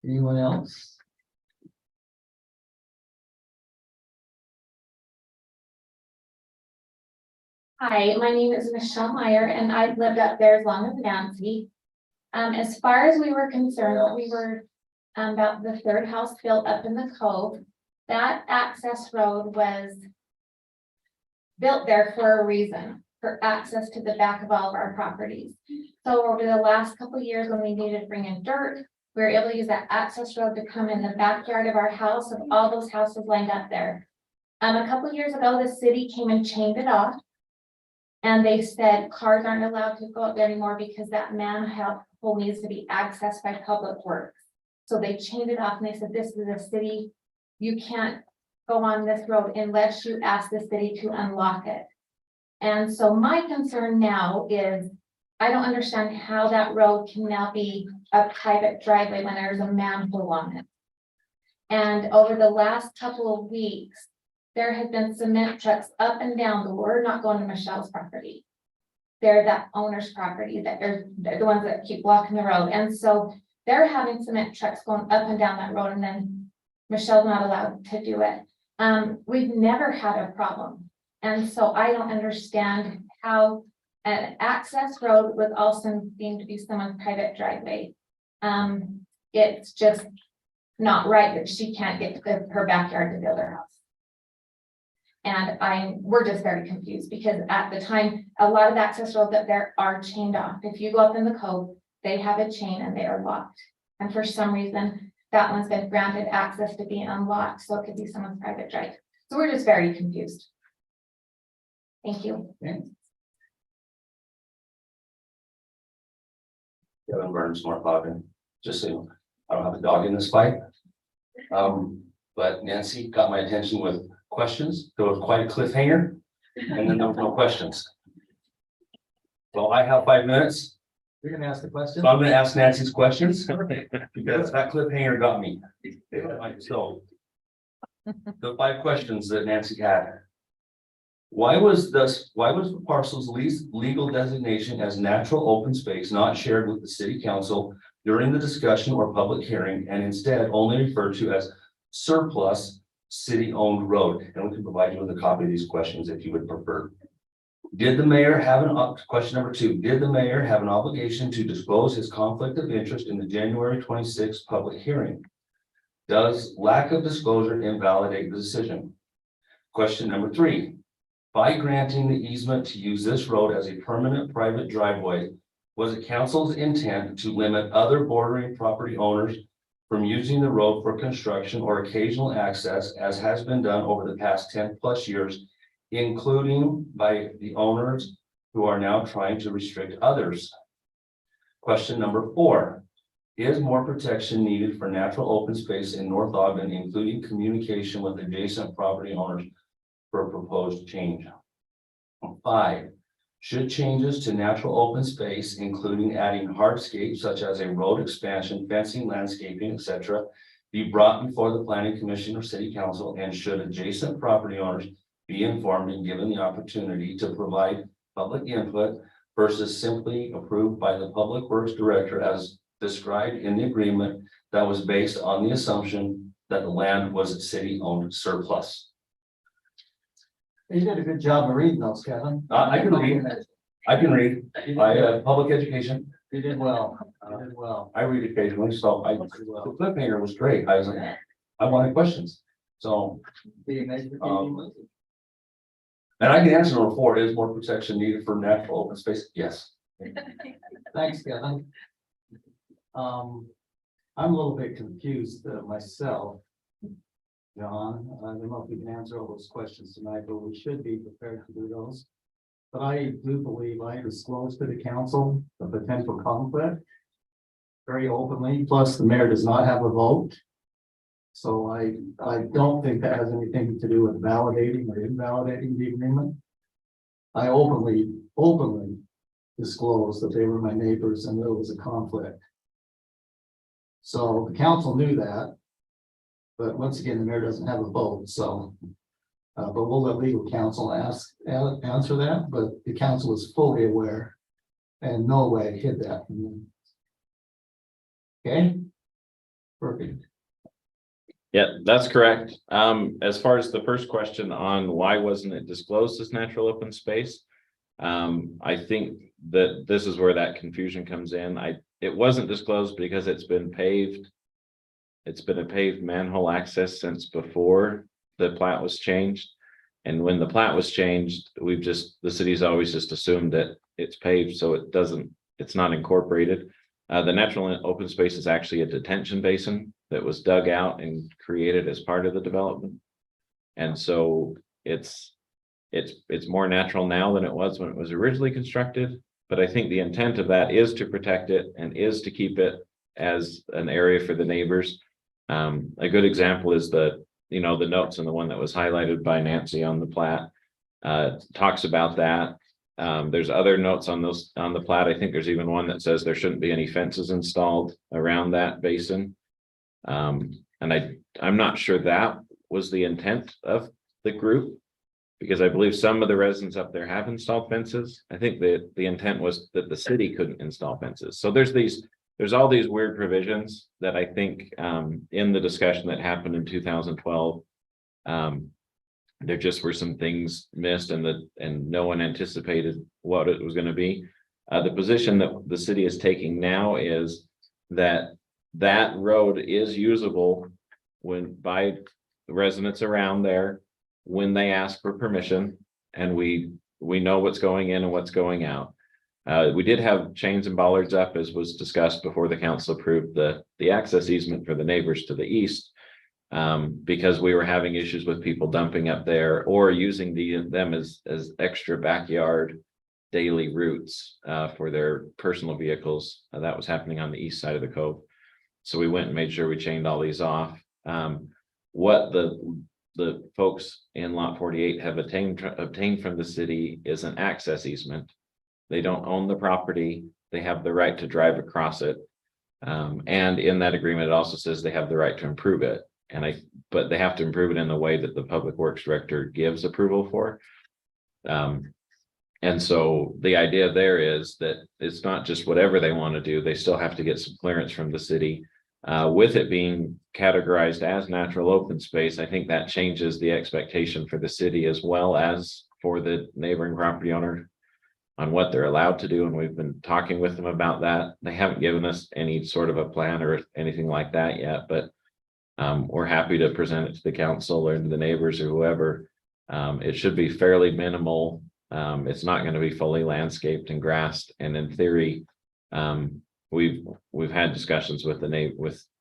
Anyone else? Hi, my name is Michelle Meyer and I've lived up there as long as Nancy. As far as we were concerned, we were about the third house built up in the cove. That access road was built there for a reason, for access to the back of all of our properties. So over the last couple of years, when we needed to bring in dirt, we were able to use that access road to come in the backyard of our house of all those houses lined up there. A couple of years ago, the city came and chained it off. And they said cars aren't allowed to go up there anymore because that manhole needs to be accessed by public works. So they chained it off and they said, this is a city, you can't go on this road unless you ask the city to unlock it. And so my concern now is, I don't understand how that road can now be a private driveway when there's a manhole on it. And over the last couple of weeks, there have been cement trucks up and down, but we're not going to Michelle's property. They're that owner's property, that they're the ones that keep blocking the road. And so they're having cement trucks going up and down that road, and then Michelle's not allowed to do it. We've never had a problem. And so I don't understand how an access road would also deemed to be someone's private driveway. It's just not right that she can't get to her backyard to build her house. And we're just very confused because at the time, a lot of access roads up there are chained off. If you go up in the cove, they have a chain and they are locked. And for some reason, that one's been granted access to be unlocked, so it could be someone's private drive. So we're just very confused. Thank you. Okay. Kevin Burns, North Ogden. Just so you know, I don't have a dog in this fight. But Nancy got my attention with questions. There was quite a cliffhanger, and then there was no questions. So I have 5 minutes. You're gonna ask the question? So I'm gonna ask Nancy's questions because that cliffhanger got me. So the 5 questions that Nancy had. Why was the parcel's legal designation as natural open space not shared with the city council during the discussion or public hearing, and instead only referred to as surplus city-owned road? And we can provide you with a copy of these questions if you would prefer. Did the mayor have question number 2, did the mayor have an obligation to disclose his conflict of interest in the January 26th public hearing? Does lack of disclosure invalidate the decision? Question number 3, by granting the easement to use this road as a permanent private driveway, was the council's intent to limit other bordering property owners from using the road for construction or occasional access, as has been done over the past 10+ years, including by the owners who are now trying to restrict others? Question number 4, is more protection needed for natural open space in North Ogden, including communication with adjacent property owners for a proposed change? 5, should changes to natural open space, including adding hardscape such as a road expansion, fencing, landscaping, etc., be brought before the planning commission or city council? And should adjacent property owners be informed and given the opportunity to provide public input versus simply approved by the public works director as described in the agreement that was based on the assumption that the land was city-owned surplus? You did a good job of reading those, Kevin. I can read. I can read. I public education. You did well. You did well. I read occasionally, so the cliffhanger was great. I was like, I wanted questions. So, Being educated. and I can answer number 4, is more protection needed for natural open space? Yes. Thanks, Kevin. I'm a little bit confused myself. John, I don't know if we can answer all those questions tonight, but we should be prepared to do those. But I do believe I disclosed to the council the potential conflict very openly, plus the mayor does not have a vote. So I don't think that has anything to do with validating or invalidating the agreement. I openly disclosed that they were my neighbors and there was a conflict. So the council knew that. But once again, the mayor doesn't have a vote, so, but we'll let legal counsel answer that, but the council is fully aware and no way hid that from them. Okay? Perfect. Yeah, that's correct. As far as the first question on why wasn't it disclosed as natural open space? I think that this is where that confusion comes in. It wasn't disclosed because it's been paved. It's been a paved manhole access since before the plat was changed. And when the plat was changed, the city's always just assumed that it's paved, so it's not incorporated. The natural open space is actually a detention basin that was dug out and created as part of the development. And so it's more natural now than it was when it was originally constructed. But I think the intent of that is to protect it and is to keep it as an area for the neighbors. A good example is the notes and the one that was highlighted by Nancy on the plat talks about that. There's other notes on the plat. I think there's even one that says there shouldn't be any fences installed around that basin. And I'm not sure that was the intent of the group, because I believe some of the residents up there have installed fences. I think that the intent was that the city couldn't install fences. So there's all these weird provisions that I think in the discussion that happened in 2012, there just were some things missed and no one anticipated what it was going to be. The position that the city is taking now is that road is usable by the residents around there when they ask for permission, and we know what's going in and what's going out. We did have chains and bollards up, as was discussed before the council approved the access easement for the neighbors to the east, because we were having issues with people dumping up there or using them as extra backyard daily routes for their personal vehicles. That was happening on the east side of the cove. So we went and made sure we chained all these off. What the folks in lot 48 have obtained from the city is an access easement. They don't own the property. They have the right to drive across it. And in that agreement, it also says they have the right to improve it. But they have to improve it in the way that the public works director gives approval for. And so the idea there is that it's not just whatever they want to do. They still have to get some clearance from the city. With it being categorized as natural open space, I think that changes the expectation for the city as well as for the neighboring property owner on what they're allowed to do. And we've been talking with them about that. They haven't given us any sort of a plan or anything like that yet, but we're happy to present it to the council or to the neighbors or whoever. It should be fairly minimal. It's not going to be fully landscaped and grassed. And in theory, we've had discussions with the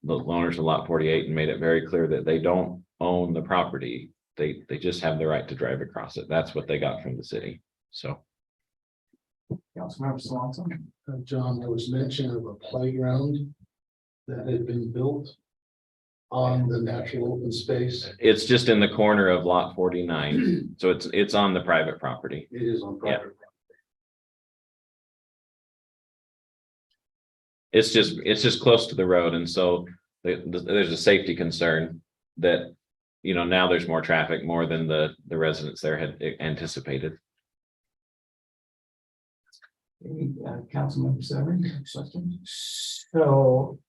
owners of lot 48 and made it very clear that they don't own the property. They just have the right to drive across it. That's what they got from the city. So. Councilmember Swanson. John, there was mention of a playground that had been built on the natural open space. It's just in the corner of lot 49. So it's on the private property. It is on private property. It's just close to the road. And so there's a safety concern that, now there's more traffic, more than the residents there had anticipated. Councilmember Severn, questions? So,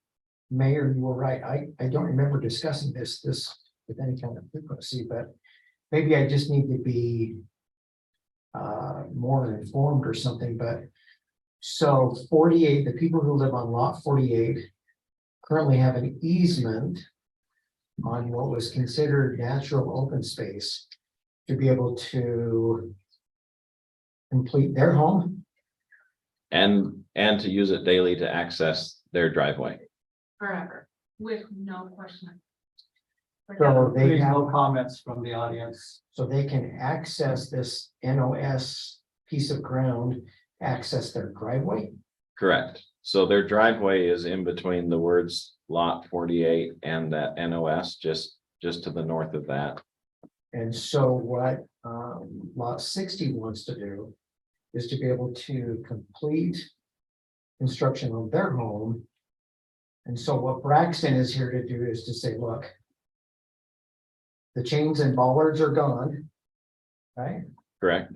Mayor, you were right. I don't remember discussing this with any kind of frequency, but maybe I just need to be more informed or something, but so 48, the people who live on lot 48 currently have an easement on what was considered natural open space to be able to complete their home. And to use it daily to access their driveway. Forever, with no question. So they Please, have, no comments from the audience. so they can access this NOS piece of ground, access their driveway. Correct. So their driveway is in between the words lot 48 and that NOS, just to the north of that. And so what lot 60 wants to do is to be able to complete construction of their home. And so what Braxton is here to do is to say, look, the chains and bollards are gone, right? Correct.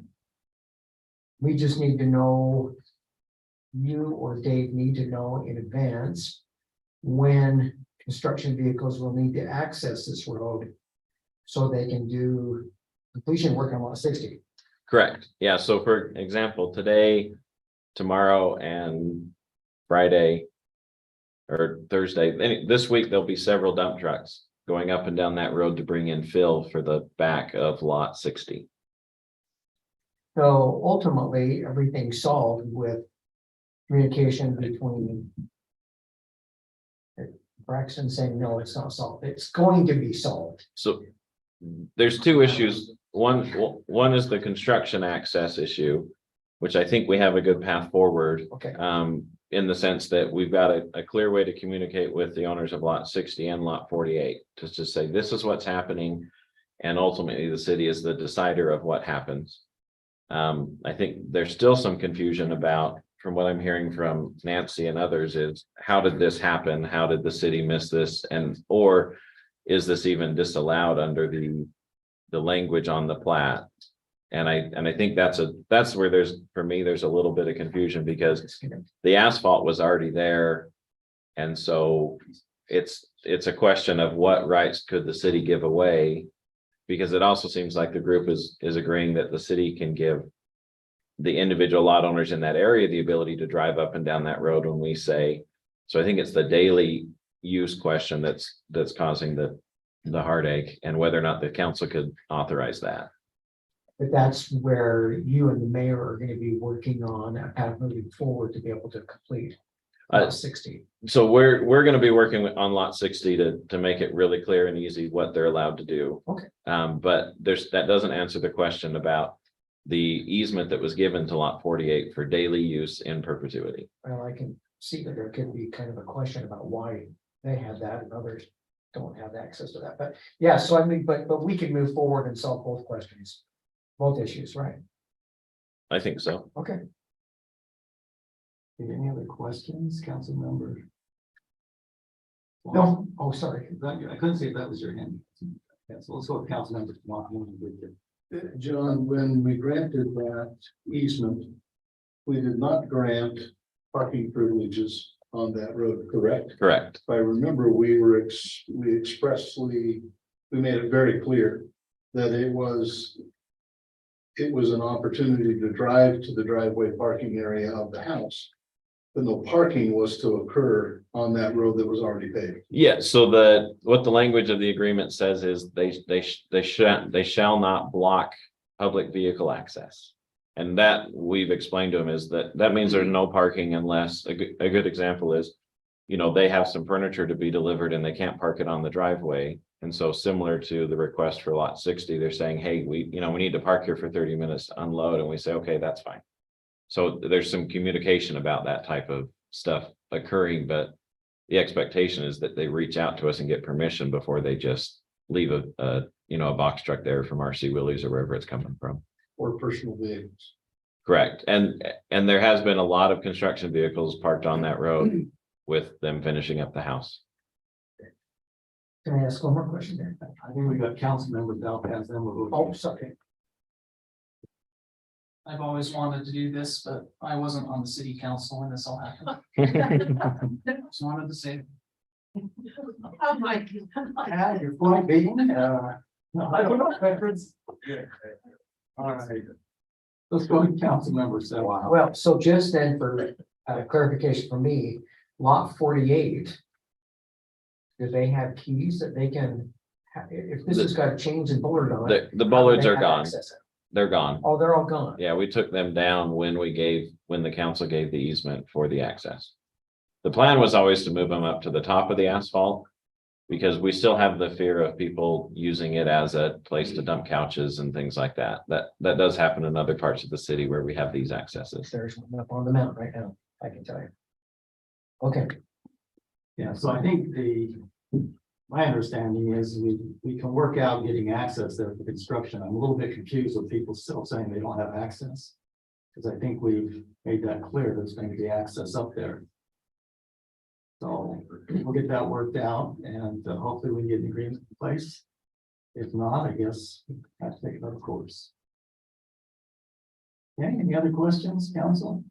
We just need to know, you or Dave need to know in advance when construction vehicles will need to access this road so they can do completion work on lot 60. Correct. Yeah. So for example, today, tomorrow and Friday or Thursday, this week, there'll be several dump trucks going up and down that road to bring in fill for the back of lot 60. So ultimately, everything's solved with communication between Braxton saying, no, it's not solved. It's going to be solved. So there's two issues. One is the construction access issue, which I think we have a good path forward. Okay. In the sense that we've got a clear way to communicate with the owners of lot 60 and lot 48 to just say, this is what's happening. And ultimately, the city is the decider of what happens. I think there's still some confusion about, from what I'm hearing from Nancy and others, is how did this happen? How did the city miss this? Or is this even disallowed under the language on the plat? And I think that's where for me, there's a little bit of confusion, because the asphalt was already there. And so it's a question of what rights could the city give away? Because it also seems like the group is agreeing that the city can give the individual lot owners in that area the ability to drive up and down that road when we say. So I think it's the daily use question that's causing the heartache, and whether or not the council could authorize that. But that's where you and the mayor are going to be working on a path moving forward to be able to complete lot 60. So we're going to be working on lot 60 to make it really clear and easy what they're allowed to do. Okay. But that doesn't answer the question about the easement that was given to lot 48 for daily use in perpetuity. Well, I can see that there could be kind of a question about why they have that and others don't have access to that. But yeah, so I mean, but we can move forward and solve both questions, both issues, right? I think so. Okay. Any other questions, council member? No, oh, sorry. I couldn't see if that was your hand. Yeah, so let's go with council member. John, when we granted that easement, we did not grant parking privileges on that road, correct? Correct. If I remember, we made it very clear that it was an opportunity to drive to the driveway parking area of the house. But no parking was to occur on that road that was already paved. Yeah, so what the language of the agreement says is they shall not block public vehicle access. And that we've explained to them is that means there's no parking unless a good example is, they have some furniture to be delivered and they can't park it on the driveway. And so similar to the request for lot 60, they're saying, hey, we need to park here for 30 minutes to unload, and we say, okay, that's fine. So there's some communication about that type of stuff occurring, but the expectation is that they reach out to us and get permission before they just leave a box truck there from RC Willys or wherever it's coming from. Or personal vehicles. Correct. And there has been a lot of construction vehicles parked on that road with them finishing up the house. Can I ask one more question there? I think we got council member Belfast, then we'll go. Oh, sorry. I've always wanted to do this, but I wasn't on the city council when this all happened. Just wanted to say. Oh, my God. Yeah, you're quite being, I don't know, veterans. All right. Let's go to council member. So Well, so just then for clarification for me, lot 48. Do they have keys that they can, if this has got chains and bollard on it? The how do bollards they are have gone. access it? They're gone. Oh, they're all gone. Yeah, we took them down when the council gave the easement for the access. The plan was always to move them up to the top of the asphalt, because we still have the fear of people using it as a place to dump couches and things like that. That does happen in other parts of the city where we have these accesses. There's one up on the mountain right now, I can tell you. Okay, yeah, so I think my understanding is we can work out getting access there for construction. I'm a little bit confused with people still saying they don't have access. Because I think we've made that clear, there's going to be access up there. So we'll get that worked out, and hopefully we can get an agreement in place. If not, I guess we have to take another course. Okay, any other questions, council?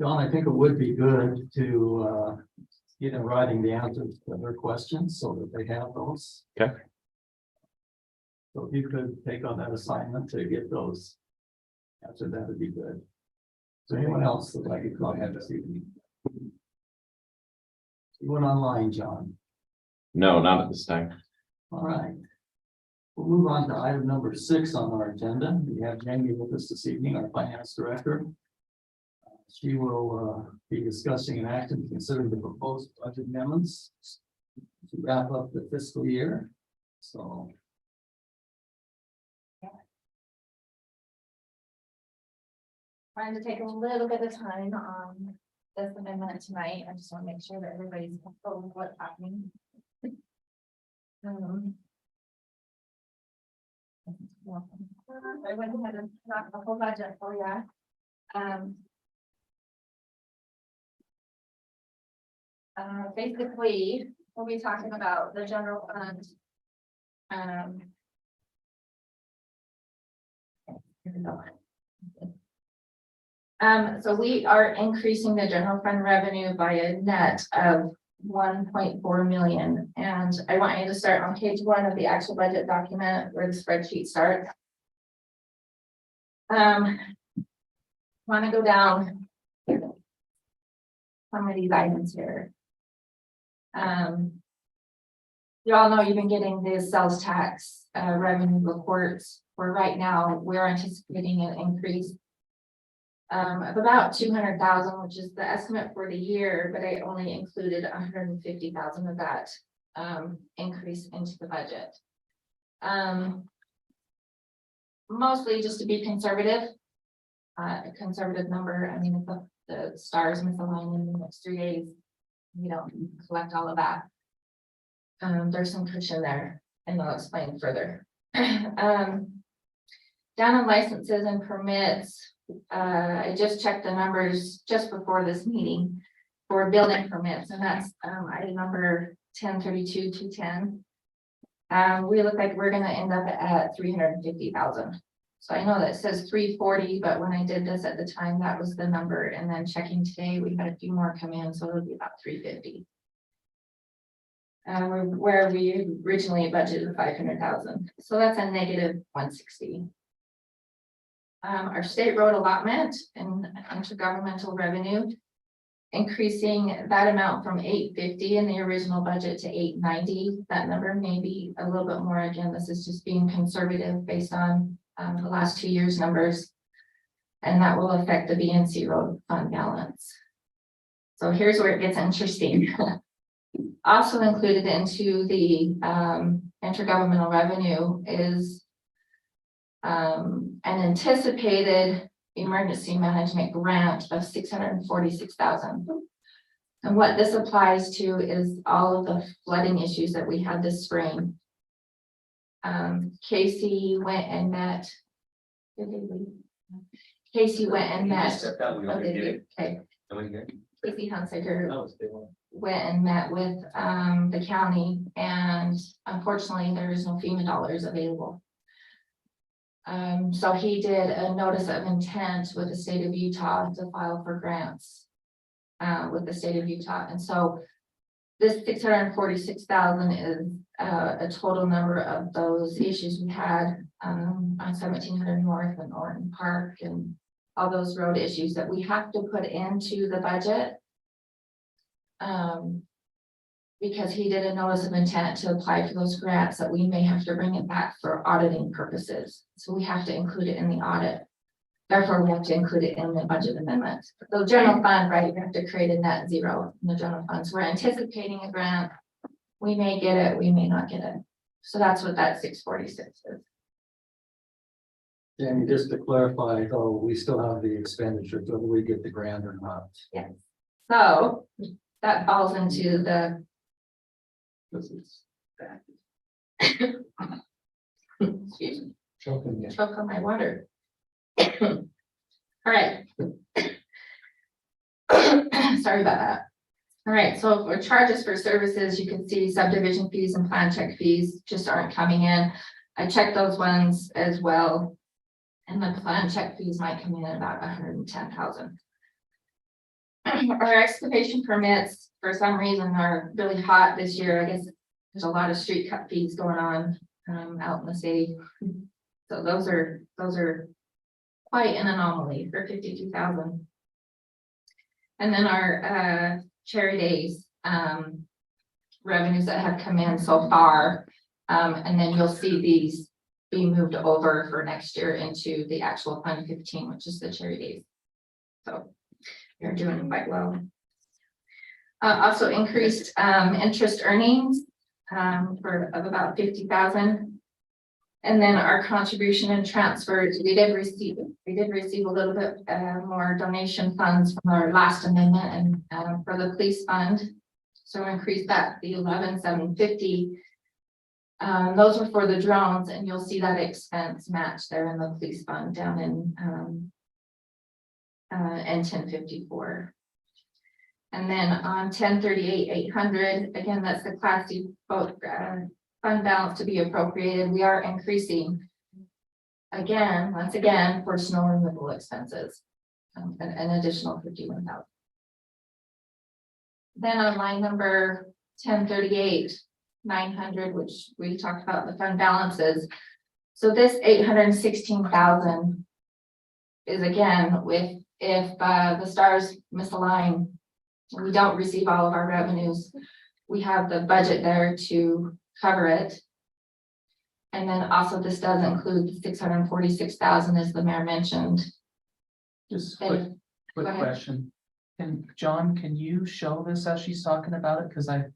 John, I think it would be good to get in writing the answers to their questions so that they have those. Okay. So if you could take on that assignment to get those answered, that would be good. Is there anyone else that would like to comment this evening? You went online, John. No, not at this time. All right. We'll move on to item number 6 on our agenda. We have Jamie with us this evening, our finance director. She will be discussing an act and considering the proposed budget amendments to wrap up the fiscal year. So. Trying to take a little bit of time on this amendment tonight. I just want to make sure that everybody's comfortable with what's happening. I went ahead and knocked the whole budget for you. Basically, we'll be talking about the general fund. Here we go. So we are increasing the general fund revenue by a net of 1.4 million. And I want you to start on page 1 of the actual budget document where the spreadsheet starts. Want to go down some of these items here. You all know you've been getting the sales tax revenue reports. For right now, we're anticipating an increase of about 200,000, which is the estimate for the year, but I only included 150,000 of that increase into the budget. Mostly just to be conservative, a conservative number. I mean, if the stars misalign in the next 3 days, you don't collect all of that. There's some cushion there, and I'll explain further. Down on licenses and permits, I just checked the numbers just before this meeting for building permits, and that's item number 1032-210. We look like we're gonna end up at 350,000. So I know that it says 340, but when I did this at the time, that was the number. And then checking today, we had a few more come in, so it'll be about 350. Where we originally budgeted 500,000, so that's a negative 160. Our state road allotment and intergovernmental revenue, increasing that amount from 850 in the original budget to 890. That number may be a little bit more. Again, this is just being conservative based on the last 2 years' numbers, and that will affect the BNC road fund balance. So here's where it gets interesting. Also included into the intergovernmental revenue is an anticipated emergency management grant of 646,000. And what this applies to is all of the flooding issues that we had this spring. Casey went and met. Did they leave? Casey went and met. Oh, did he? Okay. Casey Hunsaker went and met with the county, and unfortunately there is no FEMA dollars available. So he did a notice of intent with the state of Utah to file for grants with the state of Utah. And so this 646,000 is a total number of those issues we had on 1700 North and Orton Park and all those road issues that we have to put into the budget. Because he did a notice of intent to apply for those grants that we may have to bring it back for auditing purposes. So we have to include it in the audit. Therefore, we have to include it in the budget amendment. So general fund, right, we have to create a net zero in the general funds. We're anticipating a grant. We may get it, we may not get it. So that's what that 646 is. Jamie, just to clarify, though, we still have the expenditure, whether we get the grant or not. Yes. So that falls into the. This is Excuse me. Choking you. Choke on my water. All right. Sorry about that. All right, so for charges for services, you can see subdivision fees and plan check fees just aren't coming in. I checked those ones as well. And the plan check fees might come in at about 110,000. our excavation permits, for some reason, are really hot this year. I guess there's a lot of street cut fees going on, out in the city. So those are quite an anomaly for 52,000. And then our, cherry days, revenues that have come in so far. And then you'll see these be moved over for next year into the actual Fund 15, which is the cherry days. So you're doing quite well. Also increased interest earnings of about 50,000. And then our contribution and transfers, we did receive a little bit more donation funds from our last amendment and for the police fund. So increase that the 11,750. Those were for the drones, and you'll see that expense match there in the police fund down in and 1054. And then on 1038,800, again, that's the Class C boat fund balance to be appropriated. We are increasing once again, for snow removal expenses, an additional 51,000. Then on line number 1038,900, which we talked about the fund balances. So this 816,000 is again with if the stars misalign, we don't receive all of our revenues. We have the budget there to cover it. And then also this does include the 646,000, as the mayor mentioned. Just Go quick ahead. question. John, can you show this as she's talking about it? Because I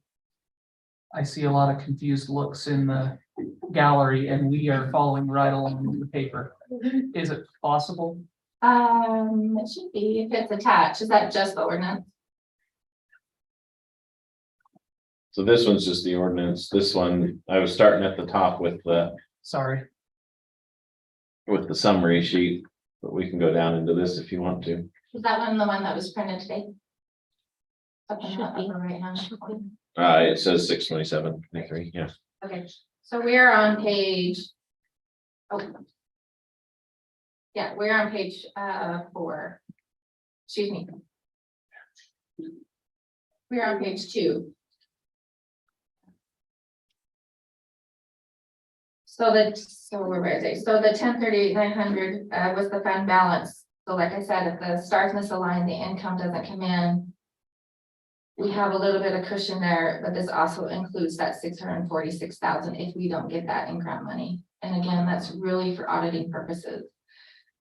see a lot of confused looks in the gallery and we are following right along with the paper. Is it possible? It should be if it's attached. Is that just the ordinance? So this one's just the ordinance. This one, I was starting at the top with the Sorry. summary sheet, but we can go down into this if you want to. Is that one the one that was printed today? Up in the Should be. upper right hand corner. It says 627, yeah. Okay, so we are on page. Oh. Yeah, we're on page 4. Excuse me. We're on page 2. So the 1038,900 was the fund balance. So like I said, if the stars misalign, the income doesn't come in. We have a little bit of cushion there, but this also includes that 646,000 if we don't get that in grant money. And again, that's really for auditing purposes.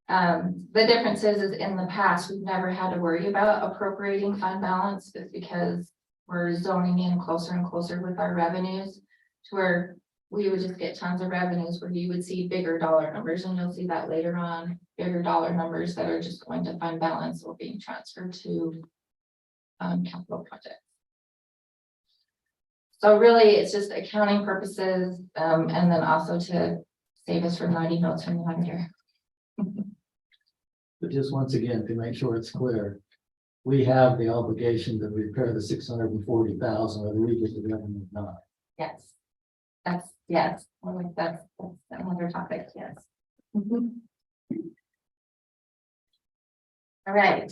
The difference is in the past, we've never had to worry about appropriating fund balance, just because we're zoning in closer and closer with our revenues to where we would just get tons of revenues where you would see bigger dollar numbers, and you'll see that later on, bigger dollar numbers that are just going to fund balance or being transferred to capital projects. So really, it's just accounting purposes, and then also to save us from 90 notes from the auditor. But just once again, to make sure it's clear, we have the obligation to repair the 640,000, whether we get the revenue or not. Yes, yes, that's another topic, yes. All right.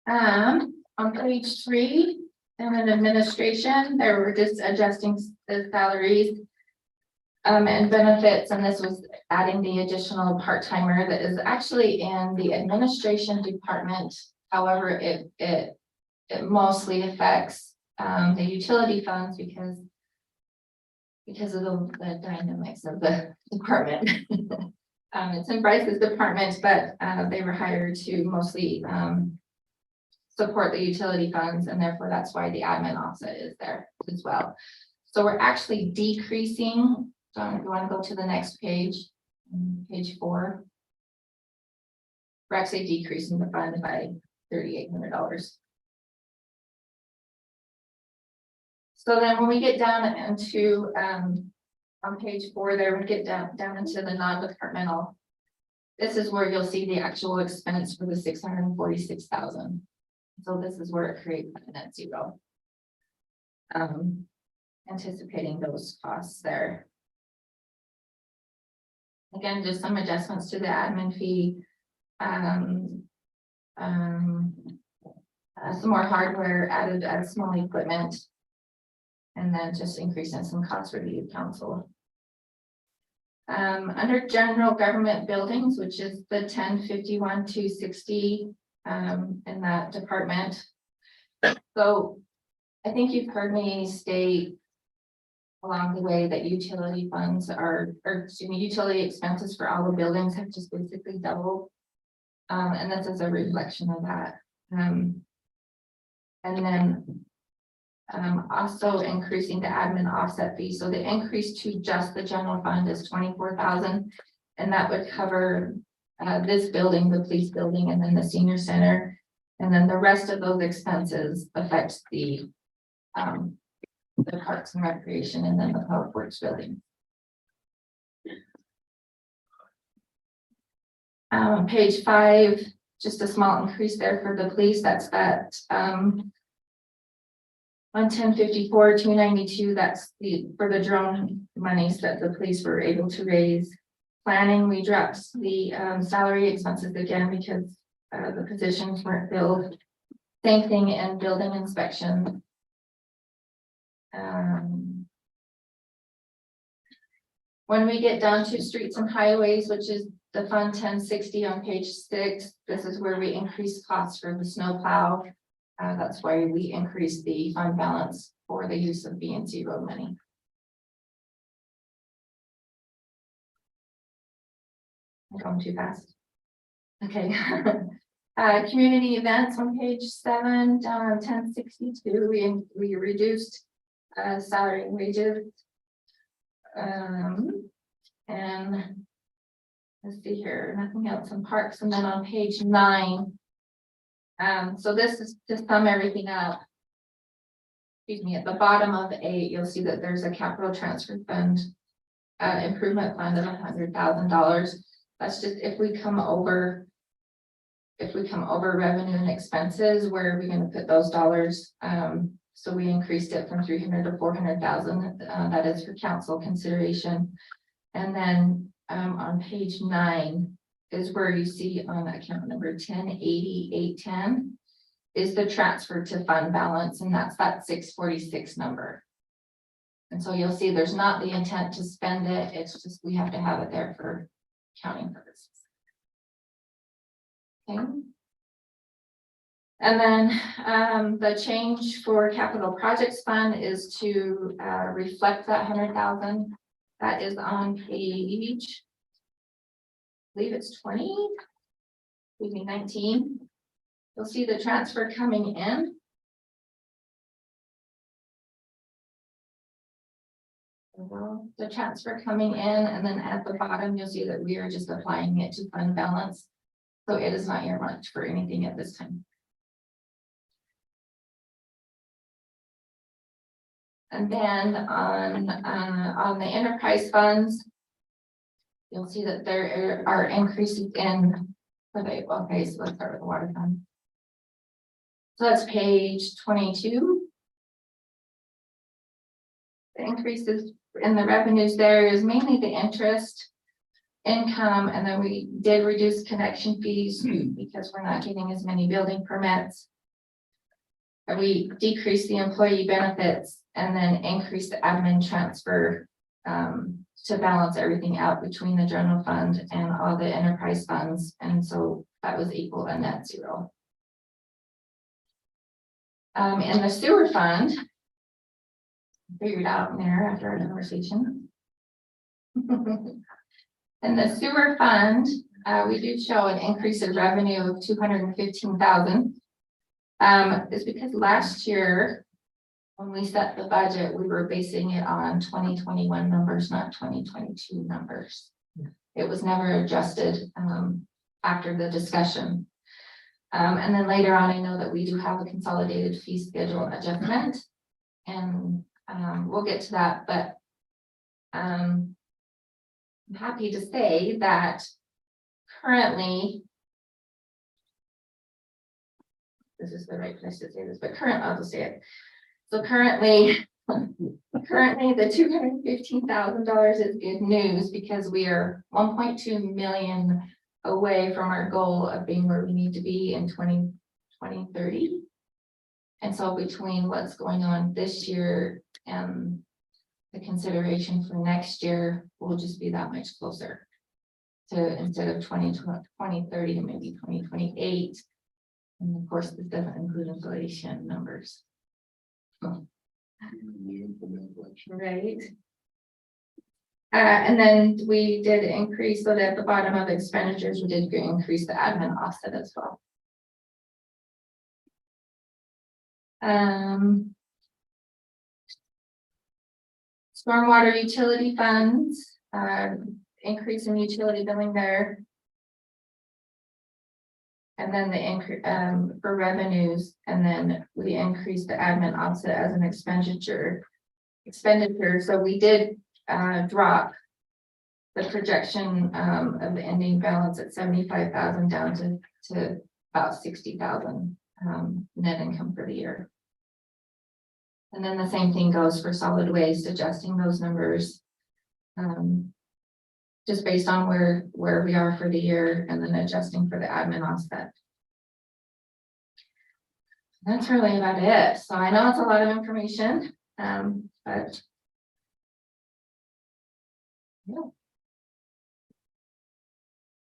On page 3, and in administration, there were just adjusting the salaries and benefits, and this was adding the additional part-timer that is actually in the administration department. However, it mostly affects the utility funds because of the dynamics of the department. It's in Bryce's department, but they were hired to mostly support the utility funds, and therefore that's why the admin offset is there as well. So we're actually decreasing. So if you want to go to the next page, page 4, we're actually decreasing the fund by $3,800. So then when we get down into on page 4 there, we get down into the non-departmental. This is where you'll see the actual expense for the 646,000. So this is where it creates a net zero. Anticipating those costs there. Again, just some adjustments to the admin fee. some more hardware added as small equipment. And then just increasing some costs for the youth council. Under general government buildings, which is the 1051 260 in that department. So I think you've heard me state along the way that utility funds are, or excuse me, utility expenses for all the buildings have just basically doubled. And this is a reflection of that. And then also increasing the admin offset fee. So the increase to just the general fund is 24,000, and that would cover this building, the police building, and then the senior center. And then the rest of those expenses affects the parks and recreation, and then the public works building. Page 5, just a small increase there for the police. That's that on 1054 292, that's for the drone monies that the police were able to raise. Planning, we dropped the salary expenses again because the positions weren't filled. Same thing in building inspection. When we get down to streets and highways, which is the fund 1060 on page 6, this is where we increase costs for the snow plow. That's why we increased the fund balance for the use of BNC road money. I'm going too fast. Okay. Community events on page 7, down on 1062, we reduced salary and wages. And let's see here, nothing else in parks. And then on page 9, so this is to sum everything up. Excuse me, at the bottom of 8, you'll see that there's a capital transfer fund, improvement fund of $100,000. That's just if we come over revenue and expenses, where are we going to put those dollars? So we increased it from 300 to 400,000. That is for council consideration. And then on page 9 is where you see on account number 1080-810 is the transfer to fund balance, and that's that 646 number. And so you'll see there's not the intent to spend it, it's just we have to have it there for accounting purposes. Okay. And then the change for capital projects fund is to reflect that 100,000. That is on page, I believe it's 20, maybe 19. You'll see the transfer coming in. The transfer coming in, and then at the bottom, you'll see that we are just applying it to fund balance. So it is not earmarked for anything at this time. And then on the enterprise funds, you'll see that there are increases in for the, okay, so let's start with the water fund. So that's page 22. The increases in the revenues there is mainly the interest income, and then we did reduce connection fees because we're not getting as many building permits. We decreased the employee benefits and then increased the admin transfer to balance everything out between the general fund and all the enterprise funds. And so that was equal to net zero. In the sewer fund, figured out in there after our conversation. In the sewer fund, we did show an increase in revenue of 215,000. It's because last year, when we set the budget, we were basing it on 2021 numbers, not 2022 numbers. It was never adjusted after the discussion. And then later on, I know that we do have a consolidated fee schedule adjustment, and we'll get to that, but I'm happy to say that currently, this is the right place to say this, but I'll just say it. So currently the $215,000 is good news because we are 1.2 million away from our goal of being where we need to be in 2030. And so between what's going on this year and the consideration for next year, will just be that much closer. To instead of 2030, maybe 2028. And of course, this doesn't include inflation numbers. Right. And then we did increase, so that at the bottom of expenditures, we did increase the admin offset as well. Stormwater utility funds, increase in utility billing there. And then the increase for revenues, and then we increased the admin offset as an expenditure. So we did drop the projection of the ending balance at 75,000 down to about 60,000 net income for the year. And then the same thing goes for solid waste, adjusting those numbers. Just based on where we are for the year, and then adjusting for the admin offset. That's really about it. So I know it's a lot of information, but. Yeah.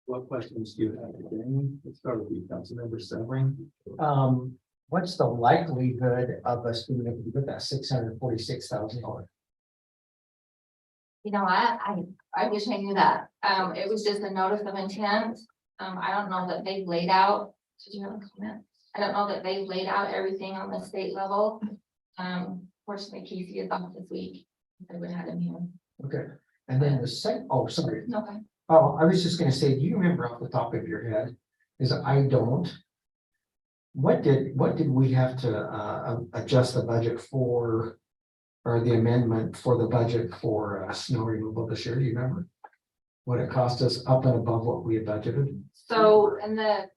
What questions do you have? Jamie? Let's start with you, Councilmember Severing. What's the likelihood of us being able to get that $646,000? You know what, I wish I knew that. It was just a notice of intent. I don't know that they've laid out. Did you have a comment? I don't know that they've laid out everything on the state level. Fortunately, Casey is off this week. I would have him here. Okay, and then the second, oh, sorry. Okay. Oh, I was just gonna say, do you remember off the top of your head? Is I don't. What did we have to adjust the budget for? Or the amendment for the budget for snow removal this year, do you remember? What it cost us up and above what we had budgeted? So, and I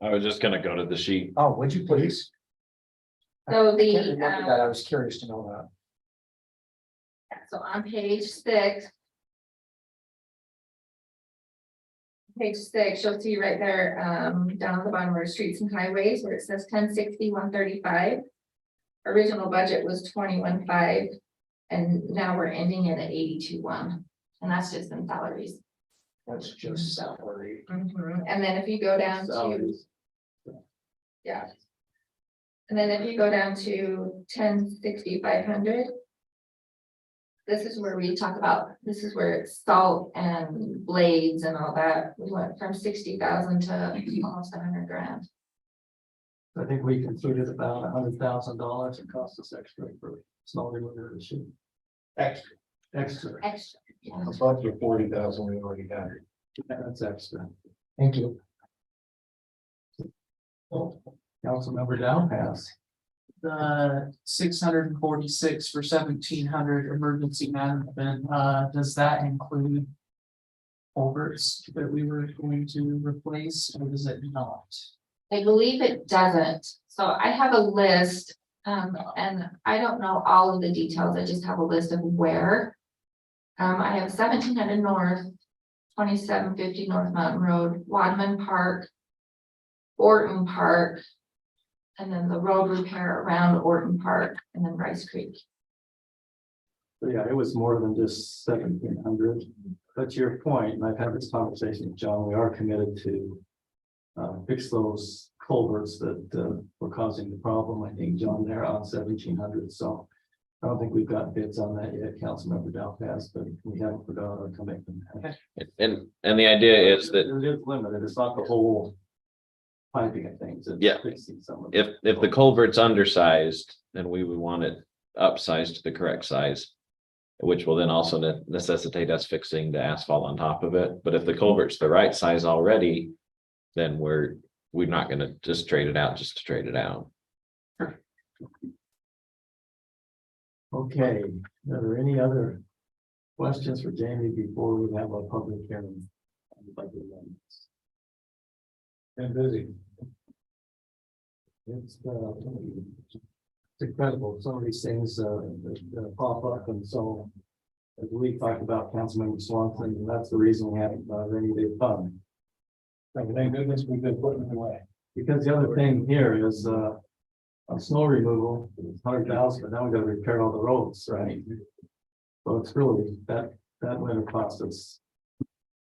was just gonna go to the sheet. Oh, would you please? So I the, can't remember that, I was curious to know that. so on page 6. Page 6, you'll see right there, down at the bottom where streets and highways, where it says 1060-135. Original budget was 21.5, and now we're ending it at 82.1, and that's just in salaries. That's just salary. And then if you go down to, Salaries. yeah. And then if you go down to 1060-500. This is where we talk about, this is where it's salt and blades and all that. We went from 60,000 to almost 100 grand. I think we concluded about $100,000. It cost us extra for snow removal this year. Extra. Extra. Yeah. Above the 40,000 we already got. That's extra. Thank you. Councilmember Downpass. The 646 for 1,700 emergency management, does that include culverts that we were going to replace, or does it not? I believe it doesn't. So I have a list, and I don't know all of the details. I just have a list of where. I have 1,700 North, 2750 North Mountain Road, Wadman Park, Orton Park, and then the road repair around Orton Park, and then Rice Creek. So yeah, it was more than just 1,700. But to your point, and I've had this conversation with John, we are committed to fix those culverts that were causing the problem. I think John, they're on 1,700. So I don't think we've got bids on that yet, Councilmember Downpass, but we haven't forgot our commitment. And the idea is that It is limited. It's not the whole piping of things. It's Yeah. fixing some of it. if the culvert's undersized, then we would want it upsized to the correct size. Which will then also necessitate us fixing the asphalt on top of it. But if the culvert's the right size already, then we're not gonna just trade it out just to trade it out. Okay, are there any other questions for Jamie before we have a public hearing? And busy. It's incredible, some of these things that pop up, and so as we talked about Councilmember Swanson, and that's the reason we haven't rainy day fund. Thank goodness we've been putting it away. Because the other thing here is, on snow removal, it's 100,000, but now we gotta repair all the roads, right? So it's really, that winter cost us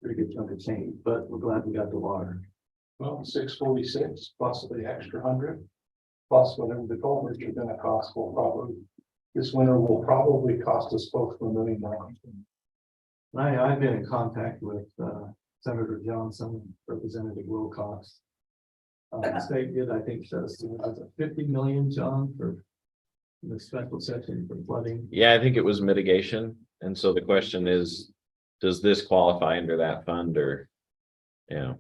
pretty good chunk of change, but we're glad we got the water. Well, 646 plus the extra 100, plus whatever the culverts are gonna cost will probably, this winter will probably cost us close to $1 million. I've been in contact with Senator Johnson, Representative Wilcox. The state did, I think, says 50 million, John, for the special section for flooding. Yeah, I think it was mitigation. And so the question is, does this qualify under that fund or? Yeah,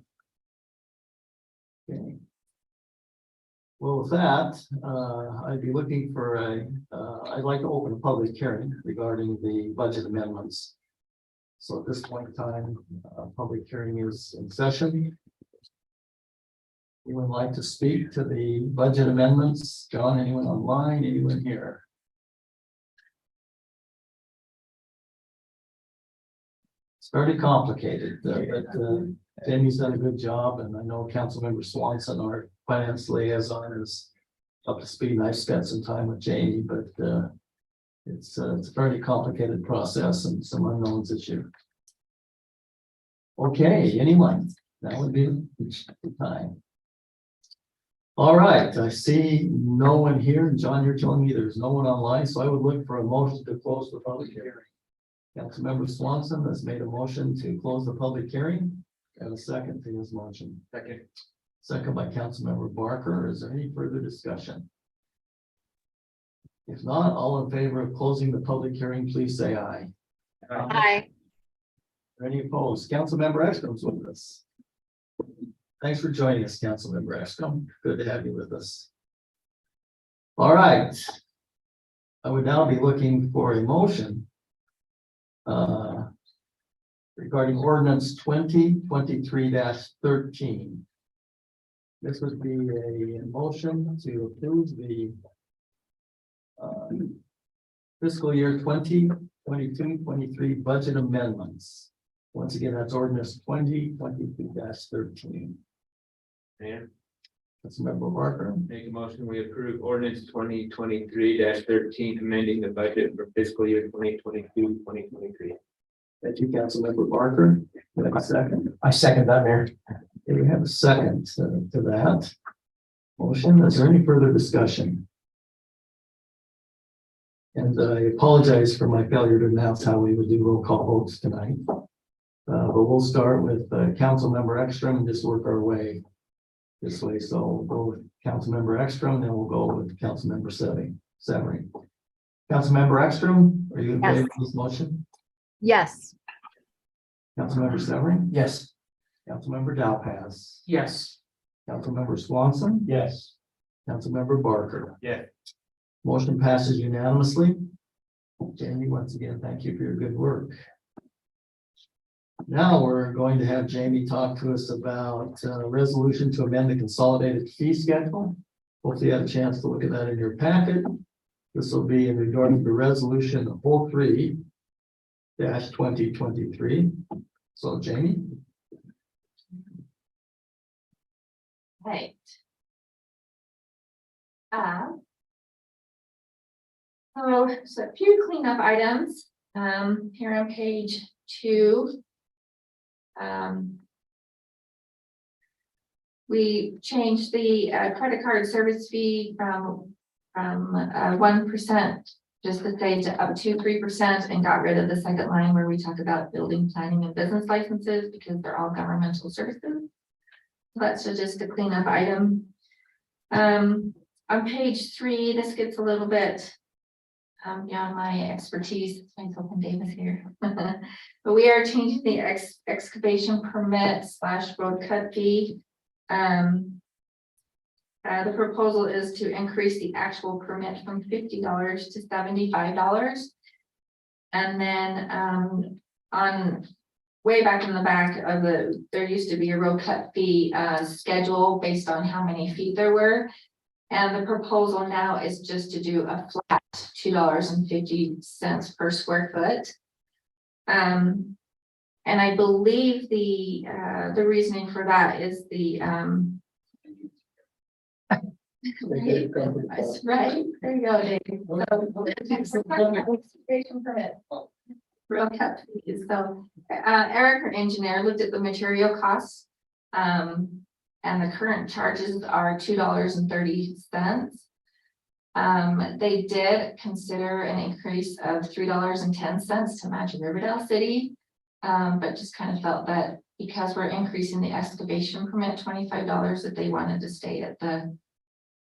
Okay. Well, with that, I'd be looking for I'd like to open a public hearing regarding the budget amendments. So at this point in time, public hearing is in session. Anyone like to speak to the budget amendments? John, anyone online, anyone here? It's very complicated, but Jamie's done a good job, and I know Councilmember Swanson, our finance liaison, is up to speed. And I've spent some time with Jamie, but it's a very complicated process and some unknowns issue. Okay, anyone? That would be the time. All right, I see no one here. John, you're telling me there's no one online, so I would look for a motion to close the public hearing. Councilmember Swanson has made a motion to close the public hearing. And a second to his motion. Second. Second by Councilmember Barker. Is there any further discussion? If not, all in favor of closing the public hearing, please say aye. Aye. Any opposed? Councilmember Extrem's with us. Thanks for joining us, Councilmember Extrem. Good to have you with us. All right. I would now be looking for a motion regarding ordinance 2023-13. This would be a motion to approve the fiscal year 2022-23 budget amendments. Once again, that's ordinance 2023-13. And Councilmember Barker, make a motion, we approve ordinance 2023-13, amending the budget for fiscal year 2022-2023. thank you, Councilmember Barker. Do I have a second? I second that, Mayor. Okay, we have a second to that motion. Is there any further discussion? And I apologize for my failure to announce how we would do roll call votes tonight. But we'll start with Councilmember Ekstrom and just work our way this way. So we'll go with Councilmember Ekstrom, then we'll go with Councilmember Severie. Councilmember Ekstrom, are you in favor of this motion? Yes. Councilmember Severie? Yes. Councilmember Dowpass? yes. Councilmember Swanson? Yes. Councilmember Barker? Yeah. Motion passes unanimously. Jamie, once again, thank you for your good work. Now we're going to have Jamie talk to us about resolution to amend the consolidated fee schedule. Hopefully you had a chance to look at that in your packet. This will be in regard to resolution 03-2023. So Jamie. Right. So a few cleanup items, here on page 2. We changed the credit card service fee from 1%, just to say to up to 3%, and got rid of the second line where we talk about building, planning, and business licenses because they're all governmental services. So that's just a cleanup item. On page 3, this gets a little bit beyond my expertise. Thanks, Open Davis here. But we are changing the excavation permit / road cut fee. The proposal is to increase the actual permit from $50 to $75. And then on way back in the back of there used to be a road cut fee schedule based on how many feet there were. And the proposal now is just to do a flat $2.50 per square foot. And I believe the reasoning for that is That's right, there you go, Dave. So, excavation permit. Real cut fees. So, Eric, our engineer, looked at the material costs. And the current charges are $2.30. They did consider an increase of $3.10 to match Riverdale City. But just kind of felt that because we're increasing the excavation permit $25, that they wanted to stay at the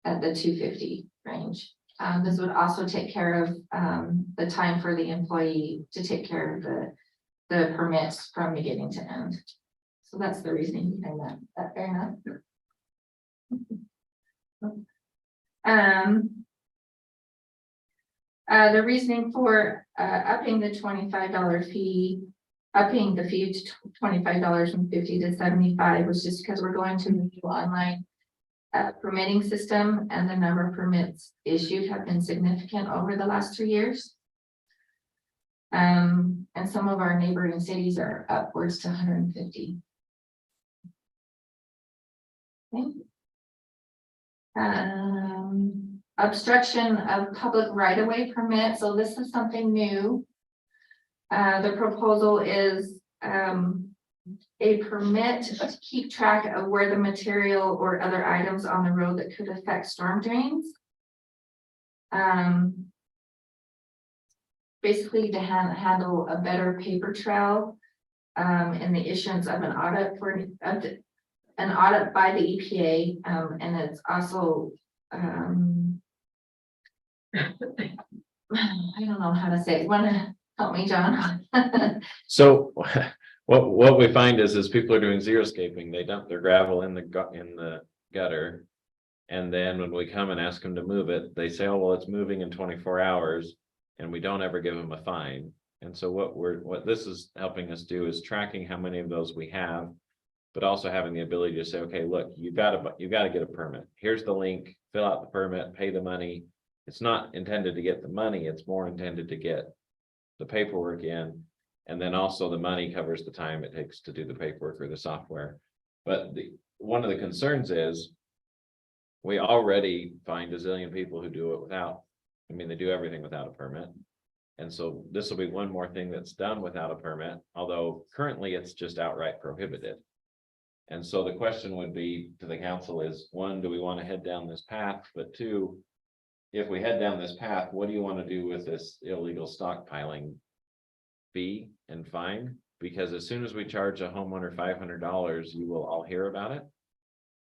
$2.50 range. This would also take care of the time for the employee to take care of the permits from beginning to end. So that's the reasoning behind that. That fair enough? The reasoning for upping the $25 fee, upping the fee to $25 from $50 to $75 was just because we're going to the new online permitting system, and the number of permits issued have been significant over the last 2 years. And some of our neighboring cities are upwards to 150. Okay. Obstruction of public right-of-way permit. So this is something new. The proposal is a permit to keep track of where the material or other items on the road that could affect storm drains. Basically to handle a better paper trail in the issuance of an audit an audit by the EPA, and it's also I don't know how to say it. Want to help me, John? So what we find is people are doing xeriscaping. They dump their gravel in the gutter. And then when we come and ask them to move it, they say, oh, well, it's moving in 24 hours. And we don't ever give them a fine. And so what this is helping us do is tracking how many of those we have, but also having the ability to say, okay, look, you gotta get a permit. Here's the link, fill out the permit, pay the money. It's not intended to get the money, it's more intended to get the paperwork in. And then also the money covers the time it takes to do the paperwork or the software. But one of the concerns is we already find a zillion people who do it without. I mean, they do everything without a permit. And so this will be one more thing that's done without a permit, although currently it's just outright prohibited. And so the question would be to the council is, one, do we want to head down this path? But two, if we head down this path, what do you want to do with this illegal stockpiling fee and fine? Because as soon as we charge a homeowner $500, you will all hear about it.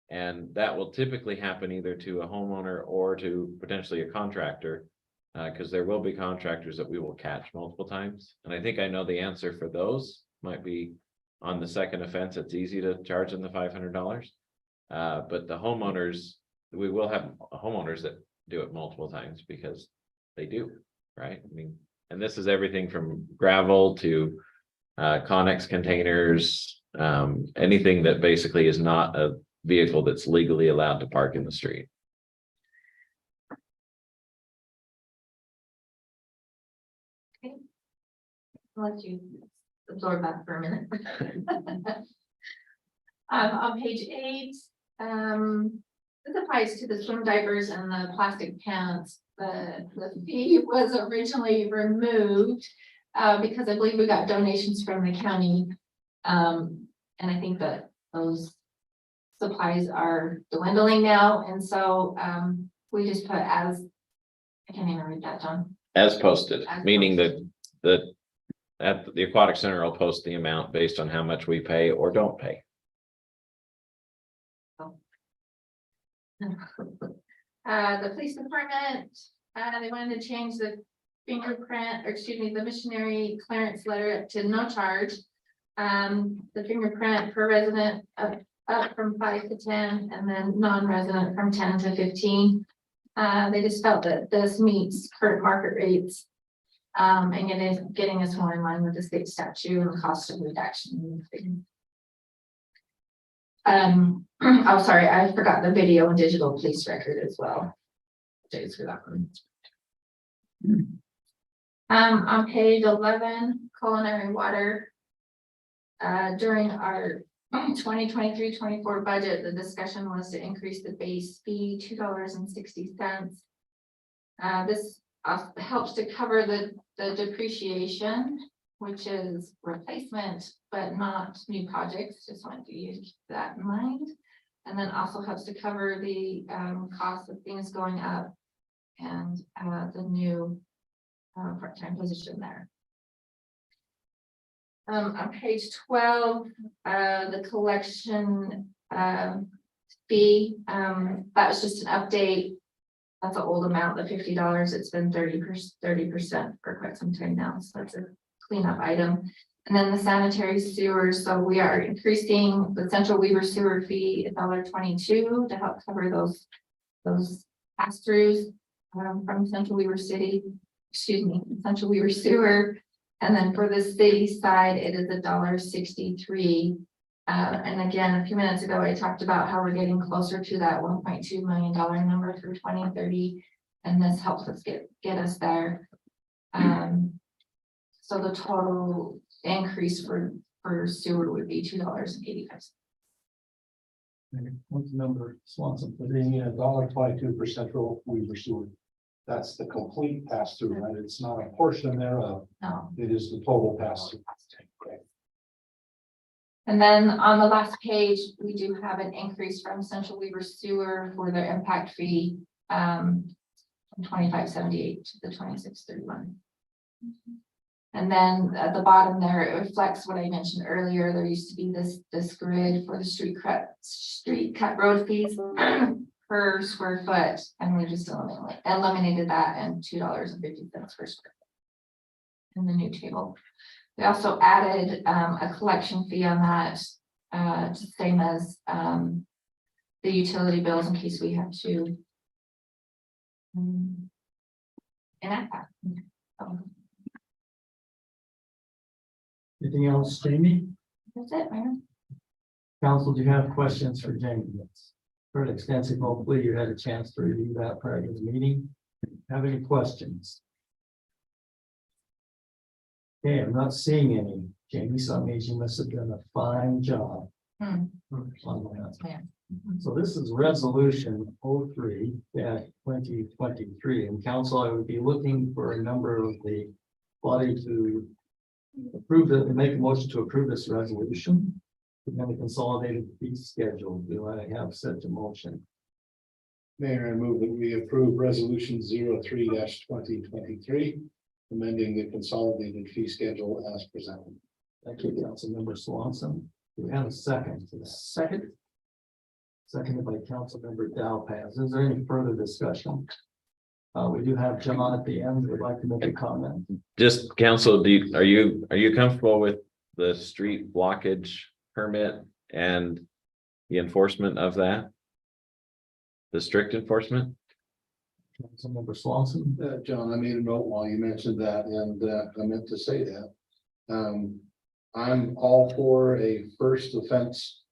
And that will typically happen either to a homeowner or to potentially a contractor, because there will be contractors that we will catch multiple times. And I think I know the answer for those might be on the second offense. It's easy to charge them the $500. But the homeowners, we will have homeowners that do it multiple times because they do, right? I mean, and this is everything from gravel to Connex containers, anything that basically is not a vehicle that's legally allowed to park in the street. Okay. I'll let you absorb that for a minute. On page 8, this applies to the swim diapers and the plastic pants. The fee was originally removed because I believe we got donations from the county. And I think that those supplies are dwindling now. And so we just put as, I can't even read that, John. As posted, As meaning posted. that at the aquatic center will post the amount based on how much we pay or don't pay. The police department, they wanted to change the fingerprint, or excuse me, the missionary clearance letter to no charge. The fingerprint per resident up from 5 to 10, and then non-resident from 10 to 15. They just felt that this meets current market rates, and it is getting us more in line with the state statute and the cost of reduction. Oh, sorry, I forgot the video and digital police record as well. Thanks for that one. On page 11, culinary water. During our 2023-24 budget, the discussion was to increase the base fee $2.60. This helps to cover the depreciation, which is replacement, but not new projects. Just want you to keep that in mind. And then also helps to cover the cost of things going up and the new part-time position there. On page 12, the collection fee, that was just an update. That's an old amount, the $50. It's been 30% for quite some time now, so that's a cleanup item. And then the sanitary sewers, so we are increasing the Central Weaver sewer fee $1.22 to help cover those pass-throughs from Central Weaver City, Central Weaver Sewer. And then for the city side, it is $1.63. And again, a few minutes ago, I talked about how we're getting closer to that $1.2 million number for 2030, and this helps us get us there. So the total increase for sewer would be $2.85. Councilmember Swanson, The $1.22 for Central Weaver Sewer. That's the complete pass through, right? It's not a portion thereof. No. It is the total pass through. And then on the last page, we do have an increase from Central Weaver Sewer for their impact fee from 2578 to the 2631. And then at the bottom there, it reflects what I mentioned earlier. There used to be this grid for the street cut road fees per square foot, and we just eliminated that and $2.50 per square foot in the new table. We also added a collection fee on that, same as the utility bills in case we have to enact that. So anything else, Jamie? that's it, Mayor. Council, do you have questions for Jamie? Yes. Heard extensive, hopefully you had a chance to review that prior to the meeting. Have any questions? Okay, I'm not seeing any. Jamie, so that means you must have done a fine job. Hmm. on that. Yeah. So this is resolution 03-2023, and council, I would be looking for a number of the body to approve it and make a motion to approve this resolution. And then the consolidated fee schedule. Do I have such a motion? Mayor, I move that we approve resolution 03-2023, amending the consolidated fee schedule as presented. Thank you, Councilmember Swanson. Do we have a second to that? Second. Seconded by Councilmember Dowpaz. Is there any further discussion? We do have John at the end who would like to make a comment. Just council, are you comfortable with the street blockage permit and the enforcement of that? The strict enforcement? Councilmember Swanson. John, I made a note while you mentioned that, and I meant to say that. I'm all for a first offense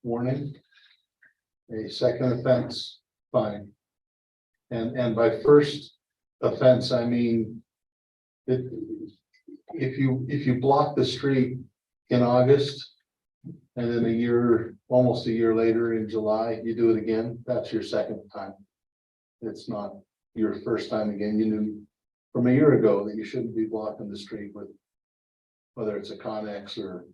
warning. A second offense fine. And by first offense, I mean that if you block the street in August and then almost a year later in July, you do it again, that's your second time. It's not your first time again. You knew from a year ago that you shouldn't be blocking the street with whether it's a Connex or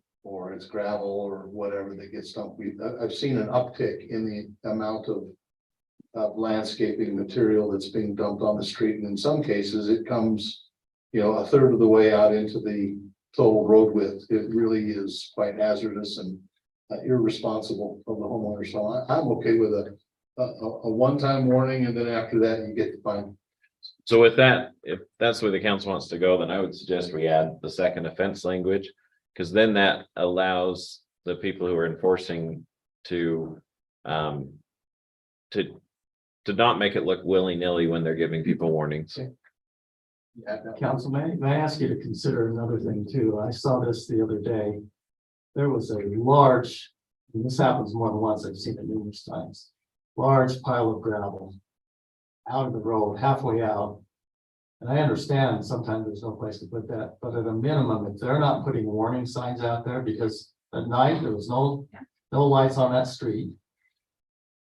it's gravel or whatever that gets dumped. I've seen an uptick in the amount of landscaping material that's being dumped on the street. And in some cases, it comes, a third of the way out into the total road width. It really is quite hazardous and irresponsible of the homeowner. So I'm okay with a one-time warning, and then after that, you get the fine. So with that, if that's where the council wants to go, then I would suggest we add the second offense language. Because then that allows the people who are enforcing to not make it look willy-nilly when they're giving people warnings. Council, may I ask you to consider another thing too? I saw this the other day. There was a large, and this happens more than once, I've seen it numerous times, large pile of gravel out of the road, halfway out. And I understand sometimes there's no place to put that, but at a minimum, if they're not putting warning signs out there, because at night, there was no lights on that street.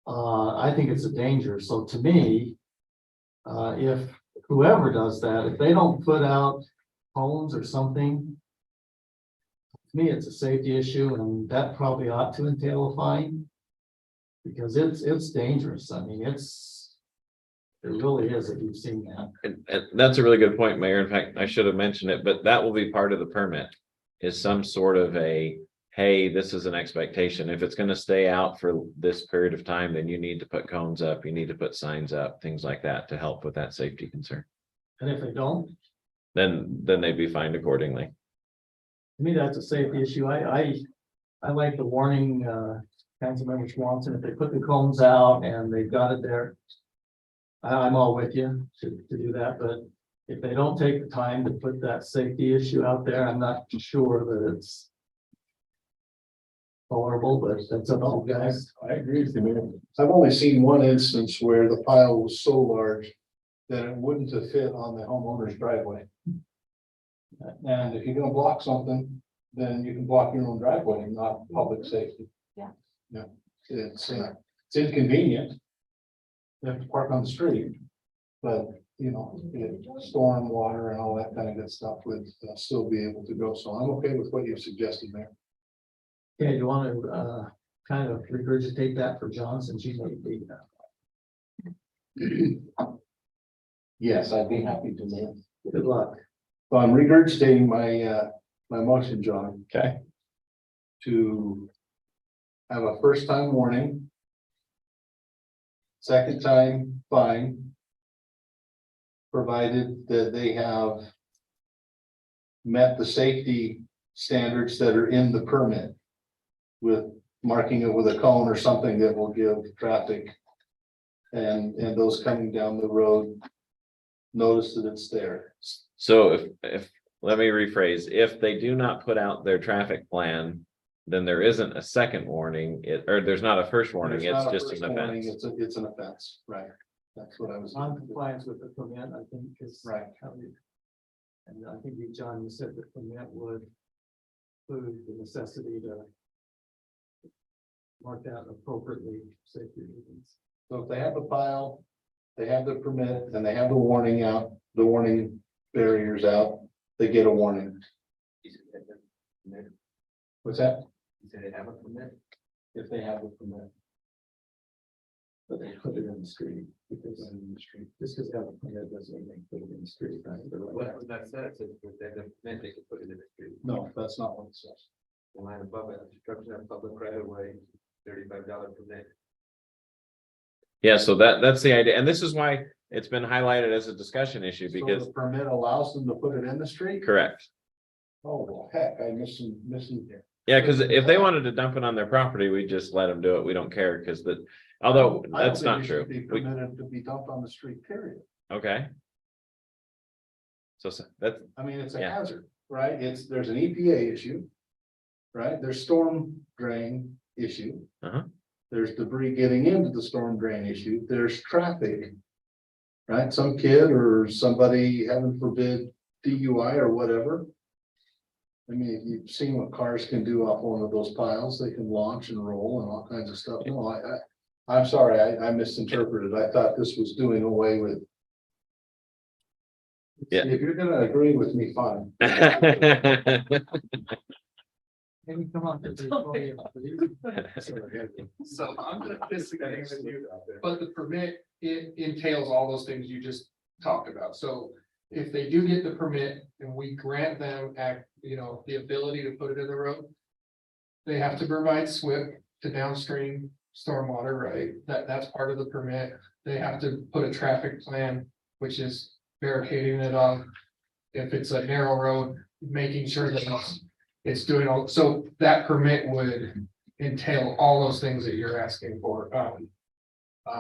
I think it's a danger, so to me, if whoever does that, if they don't put out cones or something, to me, it's a safety issue, and that probably ought to entail a fine. Because it's dangerous, I mean, it really is, if you've seen that. And that's a really good point, Mayor. In fact, I should have mentioned it, but that will be part of the permit. Is some sort of a, hey, this is an expectation. If it's gonna stay out for this period of time, then you need to put cones up, you need to put signs up, things like that to help with that safety concern. And if they don't, Then they'd be fined accordingly. to me, that's a safety issue, I like the warning, Councilmember Swanson, if they put the cones out and they've got it there. I'm all with you to do that, but if they don't take the time to put that safety issue out there, I'm not sure that it's tolerable, but that's up to you guys. I agree with you, Mayor. I've only seen one instance where the pile was so large that it wouldn't have fit on the homeowner's driveway. And if you're gonna block something, then you can block your own driveway, not public safety. Yeah. Yeah, it's inconvenient. You have to park on the street, but, you know, storm water and all that kind of good stuff would still be able to go, so I'm okay with what you've suggested, Mayor. Okay, you want to kind of regurgitate that for John, since you may be. Yes, I'd be happy to, Mayor. Good luck. So I'm regurgitating my motion, John, Okay. to have a first time warning. Second time fine. Provided that they have met the safety standards that are in the permit. With marking it with a cone or something that will give traffic. And those coming down the road. Notice that it's there. So if, let me rephrase, if they do not put out their traffic plan, then there isn't a second warning, or there's not a first warning, There's it's not a just first an warning, offense. It's an offense, right? That's what I was. Non-compliance with the permit, I think is. Right. And I think you, John, you said the permit would include the necessity to mark that appropriately, for safety reasons. So if they have the file, they have the permit, and they have the warning out, the warning barriers out, they get a warning. What's that? You said they have a permit? If they have the permit. But they put it in the street, because just because they have a permit doesn't mean they put it in the street, right? What that says, if they have a permit, they can put it in the street. No, that's not what it says. The line above it, construction of public right of way, $35 permit. Yeah, so that's the idea, and this is why it's been highlighted as a discussion issue, So because, the permit allows them to put it in the street? correct. Oh, well, heck, I missing here. Yeah, because if they wanted to dump it on their property, we just let them do it, we don't care, because although I don't that's think not it true. should Be We- permitted to be dumped on the street, period. Okay. So that's, I mean, it's a Yeah. hazard, right? There's an EPA issue. Right? There's storm drain issue. Uh-huh. There's debris getting into the storm drain issue. There's traffic. Right? Some kid or somebody, heaven forbid, DUI or whatever. I mean, you've seen what cars can do off one of those piles. They can launch and roll and all kinds of stuff. No, I'm sorry, I misinterpreted. I thought this was doing away with. Yeah. If you're gonna agree with me, fine. Maybe come on. So I'm gonna disagree with you, but the permit, it entails all those things you just talked about, so. If they do get the permit and we grant them the ability to put it in the road. They have to provide SWIP to downstream stormwater, right? That's part of the permit. They have to put a traffic plan, which is barricading it off. If it's a narrow road, making sure that it's doing all, so that permit would entail all those things that you're asking for,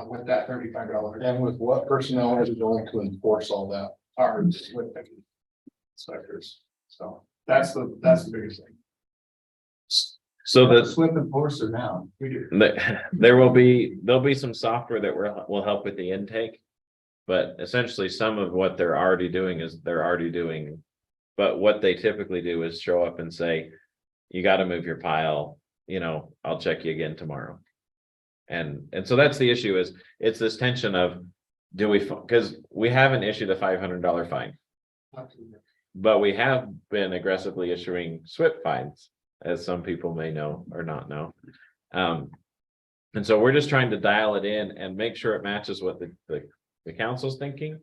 with that $35. And with what personnel are going to enforce all that? Are with the inspectors, so that's the biggest thing. so the, Swift enforcer now. We do. there'll be some software that will help with the intake. But essentially, some of what they're already doing. But what they typically do is show up and say, you gotta move your pile, I'll check you again tomorrow. And so that's the issue is, it's this tension of, because we haven't issued a $500 fine, but we have been aggressively issuing SWIP fines, as some people may know or not know. And so we're just trying to dial it in and make sure it matches what the council's thinking.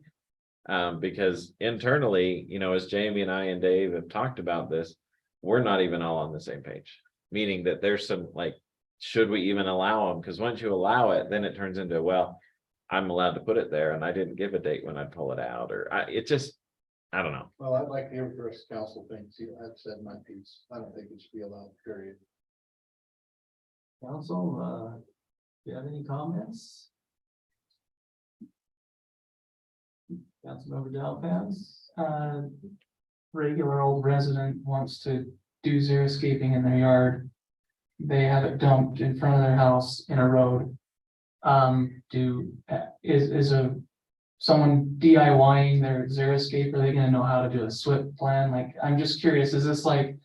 Because internally, as Jamie and I and Dave have talked about this, we're not even all on the same page. Meaning that there's some should we even allow them? Because once you allow it, then it turns into, well, I'm allowed to put it there and I didn't give a date when I pull it out, or I don't know. Well, I'd like to hear first council things. I've said my piece. I don't think it should be allowed, period. Council, do you have any comments? Councilmember Dalpaz? Regular old resident wants to do xeriscaping in their yard. They have it dumped in front of their house in a road. Is someone DIYing their xeriscape, are they gonna know how to do a SWIP plan? I'm just curious, is this like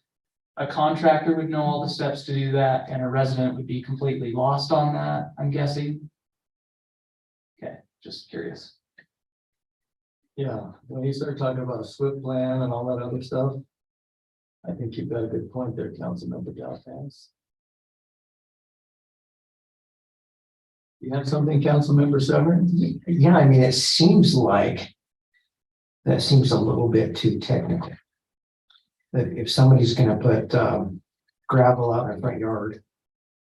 a contractor would know all the steps to do that and a resident would be completely lost on that, I'm guessing? Okay, just curious. Yeah, when you start talking about a SWIP plan and all that other stuff, I think you've got a good point there, Councilmember Dalpaz. You have something, Councilmember Severn? Yeah, I mean, it seems like that seems a little bit too technical. That if somebody's gonna put gravel out in the front yard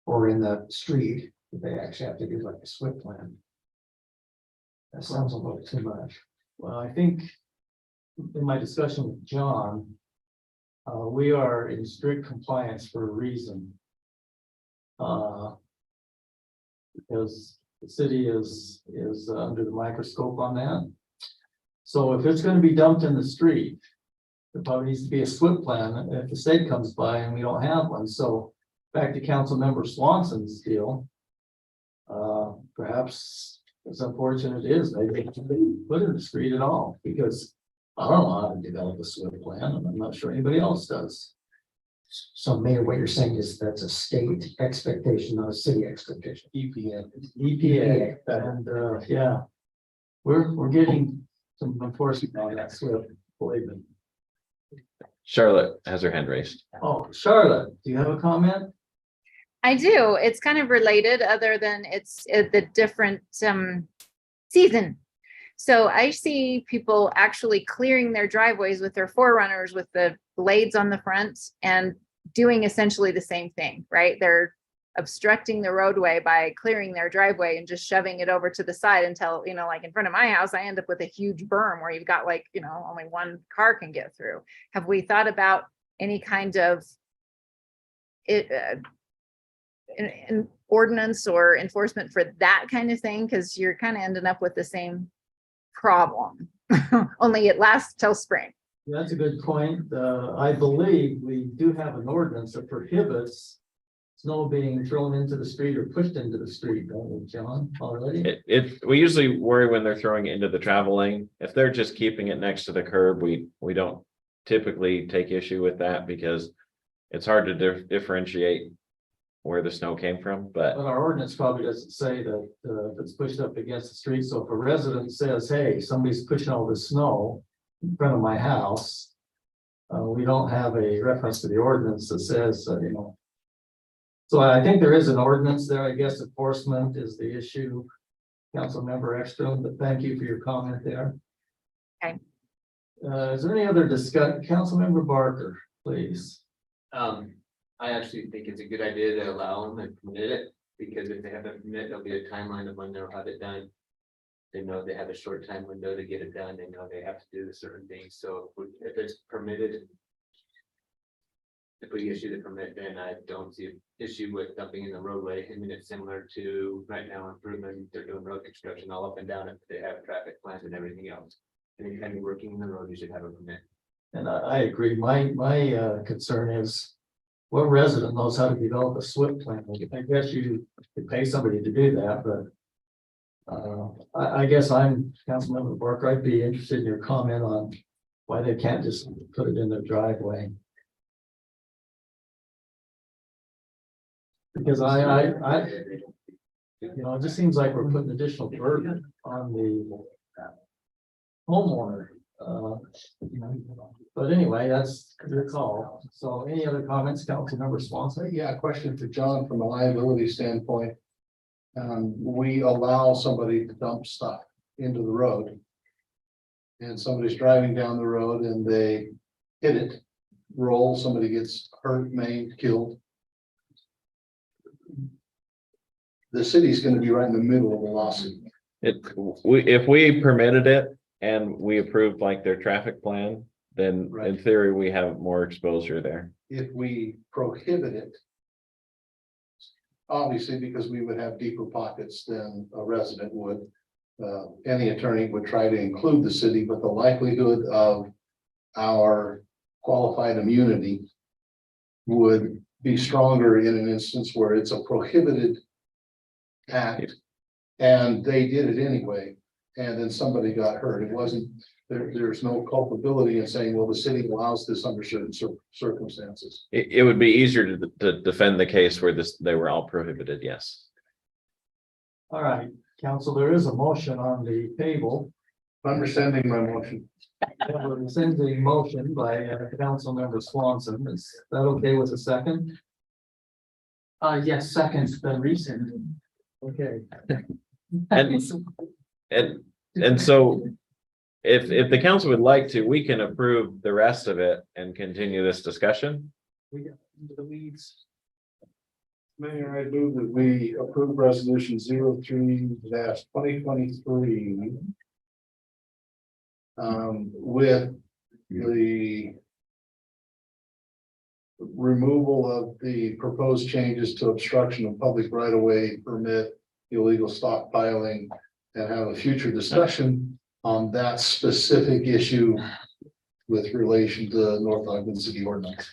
or in the street, they actually have to do like a SWIP plan. That sounds a little too much. Well, I think in my discussion with John, we are in strict compliance for a reason. Because the city is under the microscope on that. So if it's gonna be dumped in the street, there probably needs to be a SWIP plan if the state comes by and we don't have one. So back to Councilmember Swanson's deal. Perhaps as unfortunate it is, maybe it should be put in the street at all, because I don't know how to develop a SWIP plan, and I'm not sure anybody else does. So Mayor, what you're saying is that's a state expectation, not a city expectation. EPA, and yeah, we're getting some enforcement on that SWIP, believe me. Charlotte has her hand raised. Oh, Charlotte, do you have a comment? I do. It's kind of related, other than it's the different season. So I see people actually clearing their driveways with their forerunners with the blades on the front and doing essentially the same thing, right? They're obstructing the roadway by clearing their driveway and just shoving it over to the side until, like in front of my house, I end up with a huge berm where you've got only one car can get through. Have we thought about any kind of an ordinance or enforcement for that kind of thing? Because you're kind of ending up with the same problem, only it lasts till spring. That's a good point. I believe we do have an ordinance that prohibits snow being thrown into the street or pushed into the street, don't we, John, already? We usually worry when they're throwing it into the travel lane. If they're just keeping it next to the curb, we don't typically take issue with that, because it's hard to differentiate where the snow came from, but But our ordinance probably doesn't say that if it's pushed up against the street. So if a resident says, hey, somebody's pushing all this snow in front of my house, we don't have a reference to the ordinance that says, So I think there is an ordinance there. I guess enforcement is the issue. Councilmember Ekstrom, but thank you for your comment there. Okay. Is there any other discussion? Councilmember Barker, please. I actually think it's a good idea to allow them and permit it, because if they have a permit, there'll be a timeline of when they'll have it done. They know they have a short time window to get it done. They know they have to do certain things. So if it's permitted, if we issue the permit, then I don't see an issue with dumping in the roadway. I mean, it's similar to right now improvement. They're doing road construction all up and down it. They have traffic plans and everything else. Anytime you're working in the road, you should have a permit. And I agree. My concern is, what resident knows how to develop a SWIP plan? I guess you could pay somebody to do that, but I guess I'm Councilmember Barker. I'd be interested in your comment on why they can't just put it in their driveway. Because you know, it just seems like we're putting additional burden on the homeowner. You know, but anyway, that's your call. So any other comments, Councilmember Swanson? Yeah, a question for John from a liability standpoint. We allow somebody to dump stuff into the road. And somebody's driving down the road and they hit it, roll, somebody gets hurt, maimed, killed. The city's gonna be right in the middle of a lawsuit. If we permitted it and we approved like their traffic plan, then in Right. theory, we have more exposure there. If we prohibit it. Obviously, because we would have deeper pockets than a resident would. Any attorney would try to include the city, but the likelihood of our qualified immunity would be stronger in an instance where it's a prohibited act. And they did it anyway, and then somebody got hurt. It wasn't, there's no culpability in saying, well, the city allows this under certain circumstances. It would be easier to defend the case where they were all prohibited, yes. All right, council, there is a motion on the table. I'm rescinding my motion. We're rescinding motion by Councilmember Swanson. Is that okay with a second? Yes, second, the reason. Okay. And so if the council would like to, we can approve the rest of it and continue this discussion. We got into the weeds. Mayor, I move that we approve resolution 03-2023. With the removal of the proposed changes to obstruction of public right of way, permit illegal stockpiling, and have a future discussion on that specific issue with relation to North Ogden City ordinance.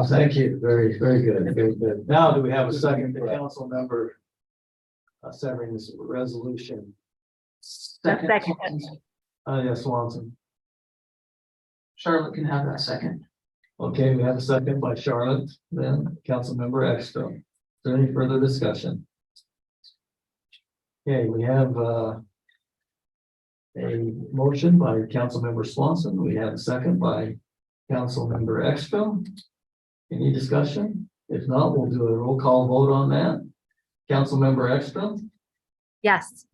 Thank you. Very, very good. Very good. Now, do we have a second to council member severing this resolution? Second. Yes, Swanson. Charlotte can have that second. Okay, we have a second by Charlotte, then Councilmember Extra. Is there any further discussion? Okay, we have a motion by Councilmember Swanson. We have a second by Councilmember Extra. Any discussion? If not, we'll do a roll call vote on that. Councilmember Extra, Yes.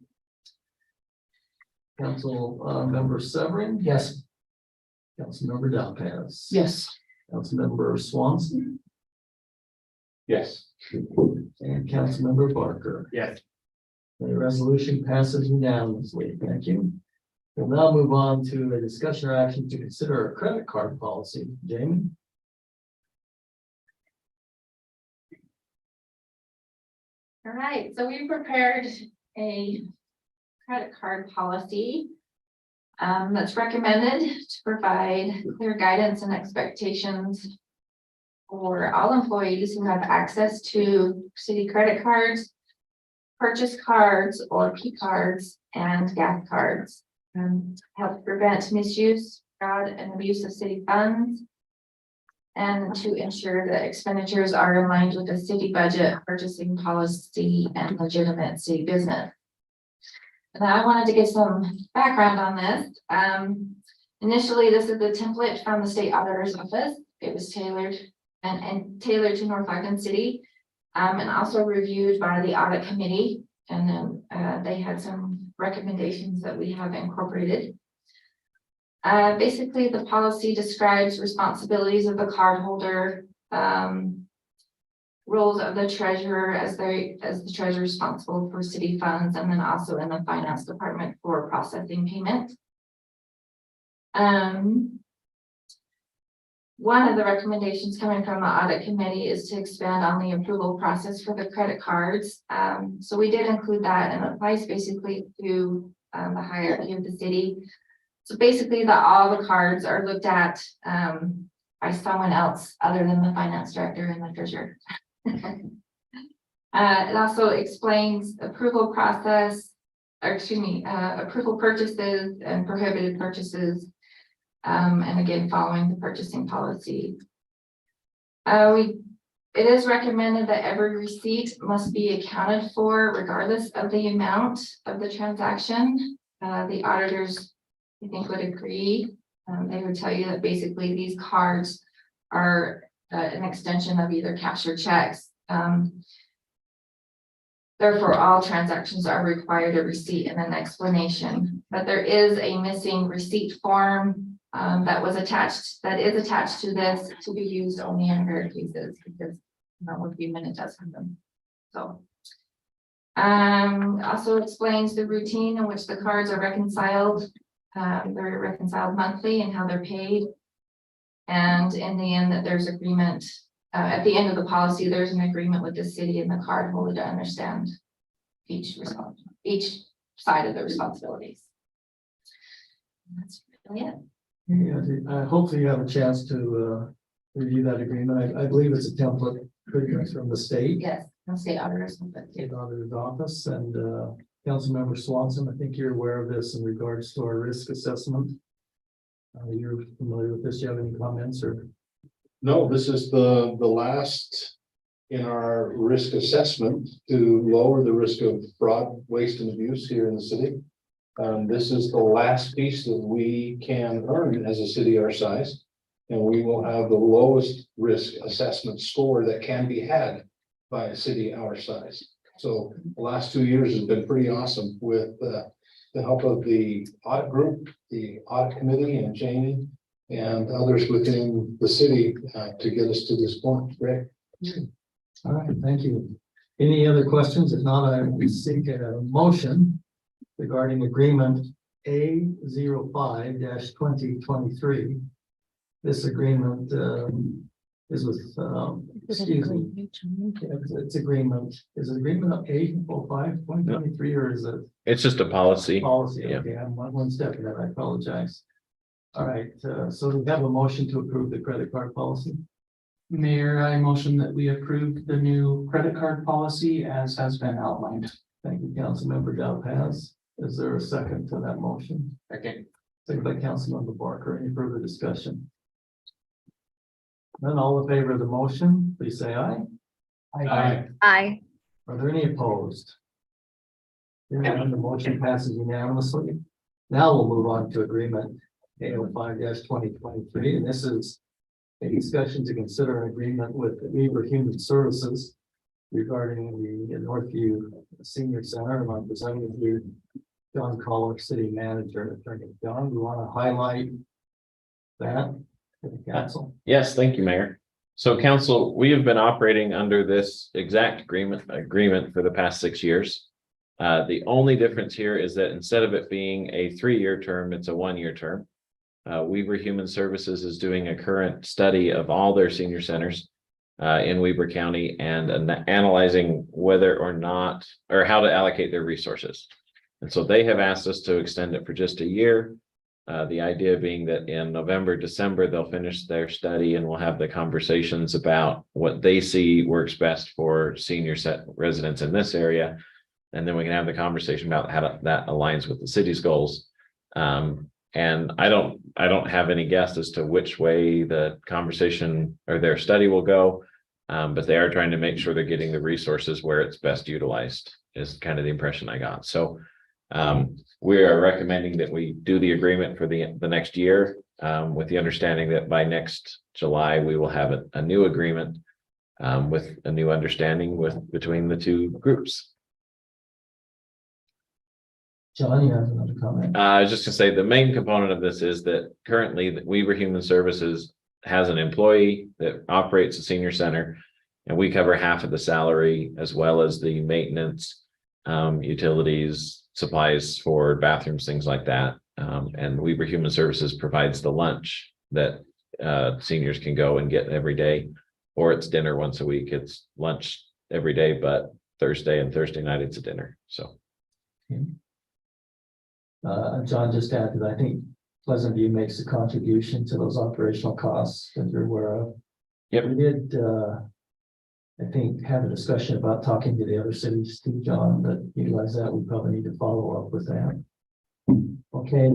Councilmember Severin. Yes. Councilmember Delpez. Yes. Councilmember Swanson Yes. and Councilmember Barker. Yes. The resolution passes unanimously. Thank you. We'll now move on to a discussion or action to consider a credit card policy. Jamie? All right, so we prepared a credit card policy that's recommended to provide clear guidance and expectations for all employees who have access to city credit cards, purchase cards or P cards and gas cards, help prevent misuse, fraud, and abuse of city funds, and to ensure that expenditures are aligned with the city budget, purchasing policy, and legitimate city business. And I wanted to give some background on this. Initially, this is the template from the state auditor's office. It was tailored and tailored to North Ogden City, and also reviewed by the audit committee. And then they had some recommendations that we have incorporated. Basically, the policy describes responsibilities of the cardholder, roles of the treasurer as the treasurer responsible for city funds, and then also in the finance department for processing payment. One of the recommendations coming from the audit committee is to expand on the approval process for the credit cards. So we did include that, and it applies basically to the hierarchy of the city. So basically, all the cards are looked at by someone else other than the finance director and the treasurer. It also explains approval process, or excuse me, approval purchases and prohibited purchases. And again, following the purchasing policy. We It is recommended that every receipt must be accounted for regardless of the amount of the transaction. The auditors, I think, would agree. They would tell you that basically these cards are an extension of either cash or checks. Therefore, all transactions are required a receipt and an explanation, but there is a missing receipt form that is attached to this to be used only in rare cases because that would be when it does happen. So also explains the routine in which the cards are reconciled. They're reconciled monthly and how they're paid. And in the end, that there's agreement, at the end of the policy, there's an agreement with the city and the card holder to understand each side of the responsibilities. And that's really it. Yeah, hopefully you have a chance to review that agreement. I believe it's a template pretty much from the state. Yes, no state auditors. State auditor's office and Councilmember Swanson, I think you're aware of this in regards to our risk assessment. You're familiar with this. Do you have any comments or? No, this is the last in our risk assessment to lower the risk of fraud, waste and abuse here in the city. This is the last piece that we can earn as a city our size. And we will have the lowest risk assessment score that can be had by a city our size. So the last 2 years has been pretty awesome with the help of the audit group, the audit committee and Jamie and others within the city to get us to this point. Rick? All right, thank you. Any other questions? If not, I will seek a motion regarding agreement A05-2023. This agreement is with, excuse me, it's agreement, is it agreement of A05-2023 or is it It's just a policy. policy? Yeah. Okay, I'm one step ahead, I apologize. All right, so we have a motion to approve the credit card policy. Mayor, I motion that we approve the new credit card policy as has been outlined. Thank you, Councilmember Dowd-Paz. Is there a second to that motion? Okay. Second by Councilmember Barker. Any further discussion? None, all in favor of the motion, please say aye. Aye. Aye. Are there any opposed? Hearing none, the motion passes unanimously. Now we'll move on to agreement A05-2023, and this is a discussion to consider an agreement with Weaver Human Services regarding the Northview Senior Center. And I'm presenting with you John Collar, City Manager. Attorney John, do you want to highlight that for the council? Yes, thank you, Mayor. So council, we have been operating under this exact agreement for the past 6 years. The only difference here is that instead of it being a 3-year term, it's a 1-year term. Weaver Human Services is doing a current study of all their senior centers in Weber County and analyzing whether or not, or how to allocate their resources. And so they have asked us to extend it for just a year. The idea being that in November, December, they'll finish their study and we'll have the conversations about what they see works best for senior residents in this area. And then we can have the conversation about how that aligns with the city's goals. And I don't have any guess as to which way the conversation or their study will go. But they are trying to make sure they're getting the resources where it's best utilized is kind of the impression I got. So we are recommending that we do the agreement for the next year with the understanding that by next July, we will have a new agreement with a new understanding between the two groups. John, you have another comment? I was just gonna say the main component of this is that currently the Weaver Human Services has an employee that operates a senior center, and we cover half of the salary as well as the maintenance, utilities, supplies for bathrooms, things like that. And Weaver Human Services provides the lunch that seniors can go and get every day, or it's dinner once a week. It's lunch every day, but Thursday and Thursday night it's a dinner. So. Okay. John, just to add to that, I think Pleasant View makes a contribution to those operational costs that you're aware of. Yep. We did, I think, have a discussion about talking to the other cities too, John, that utilize that. We probably need to follow up with that. Okay,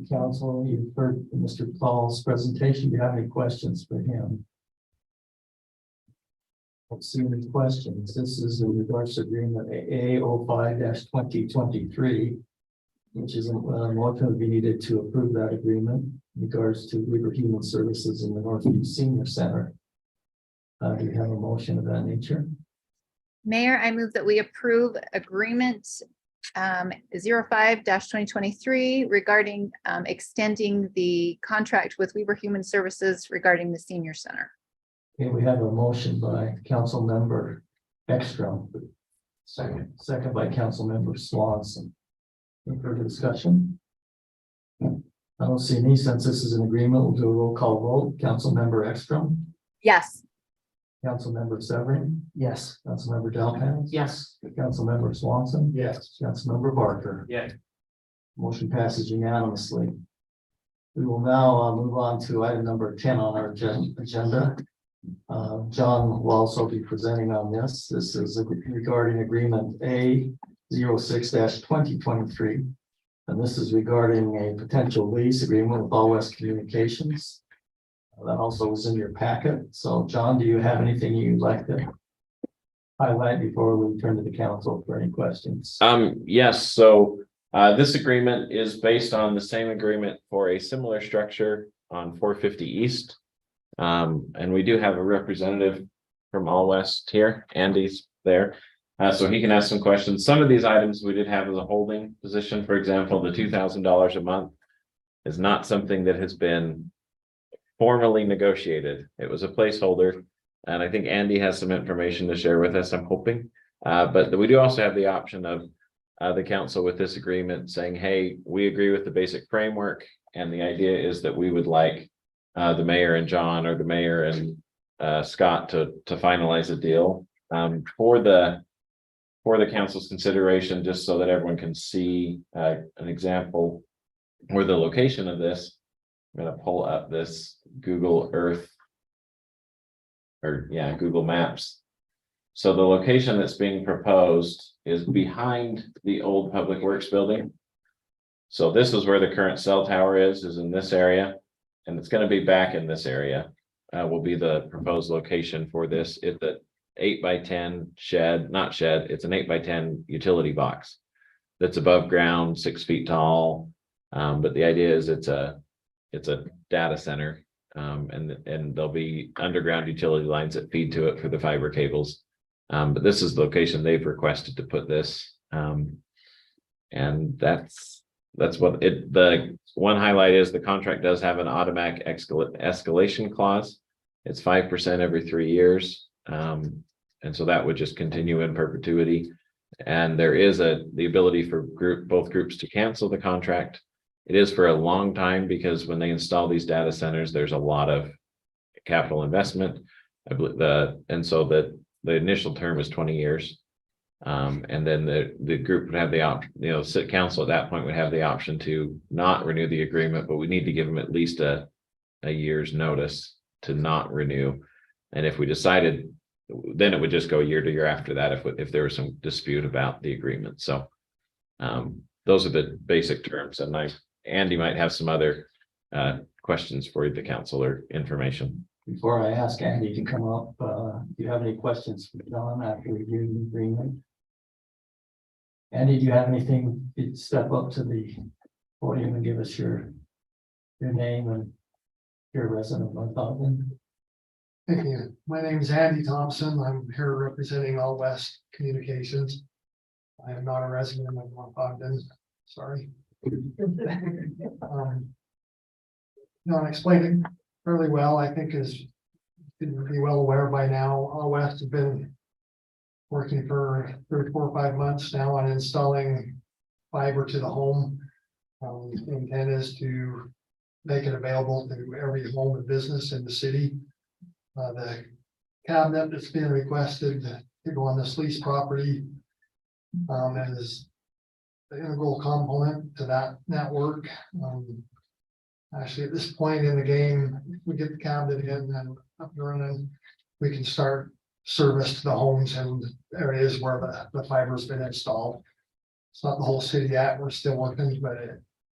council, you've heard Mr. Paul's presentation. Do you have any questions for him? Let's see any questions. This is in regards to agreement A 05-2023. Which is a motion would be needed to approve that agreement in regards to Weaver Human Services in the Northview Senior Center. Do you have a motion of that nature? Mayor, I move that we approve agreement 05-2023 regarding extending the contract with Weaver Human Services regarding the senior center. Okay, we have a motion by Council Member Ekstrom. Second by Council Member Swanson. Any further discussion? I don't see any. Since this is an agreement, we'll do a roll call vote. Council Member Ekstrom, Yes. Council Member Severin, Yes. Council Member Delpech. Yes. Council Member Swanson. Yes. Council Member Barker. Yeah. Motion passes unanimously. We will now move on to item number 10 on our agenda. John will also be presenting on this. This is regarding agreement A 06-2023. And this is regarding a potential lease agreement with All West Communications. That also was in your packet. So John, do you have anything you'd like to highlight before we turn to the council for any questions? Yes, so this agreement is based on the same agreement for a similar structure on 450 East. And we do have a representative from All West here. Andy's there. So he can ask some questions. Some of these items we did have as a holding position. For example, the $2,000 a month is not something that has been formally negotiated. It was a placeholder. And I think Andy has some information to share with us, I'm hoping. But we do also have the option of the council with this agreement saying, hey, we agree with the basic framework. And the idea is that we would like the mayor and John or the mayor and Scott to finalize a deal for the council's consideration, just so that everyone can see an example or the location of this. I'm going to pull up this Google Earth Google Maps. So the location that's being proposed is behind the old Public Works building. So this is where the current cell tower is in this area, and it's going to be back in this area. Will be the proposed location for this. It's a 8x10 shed, not shed. It's an 8x10 utility box that's above ground, 6 feet tall. But the idea is it's a data center, and there'll be underground utility lines that feed to it for the fiber cables. But this is the location they've requested to put this. And that's what the one highlight is. The contract does have an automatic escalation clause. It's 5% every 3 years. And so that would just continue in perpetuity. And there is the ability for both groups to cancel the contract. It is for a long time, because when they install these data centers, there's a lot of capital investment. I believe and so the initial term is 20 years. And then the group would have the option, city council at that point would have the option to not renew the agreement, but we need to give them at least a year's notice to not renew. And if we decided, then it would just go year to year after that if there was some dispute about the agreement. So those are the basic terms. And Andy might have some other questions for the council or information. Before I ask Andy to come up, do you have any questions for John after reviewing the agreement? Andy, do you have anything? You'd step up to the podium and give us your name and your resident of North Ogden. Thank you. My name is Andy Thompson. I'm here representing All West Communications. I am not a resident of North Ogden. Sorry. No, I explained it fairly well. I think is you'd be well aware by now. All West has been working for 3, 4, 5 months now on installing fiber to the home. The intent is to make it available to every home and business in the city. The cabinet that's being requested to go on this lease property is the integral component to that network. Actually, at this point in the game, if we get the cabinet in and up and running, we can start service to the homes and areas where the fiber's been installed. It's not the whole city yet. We're still working, but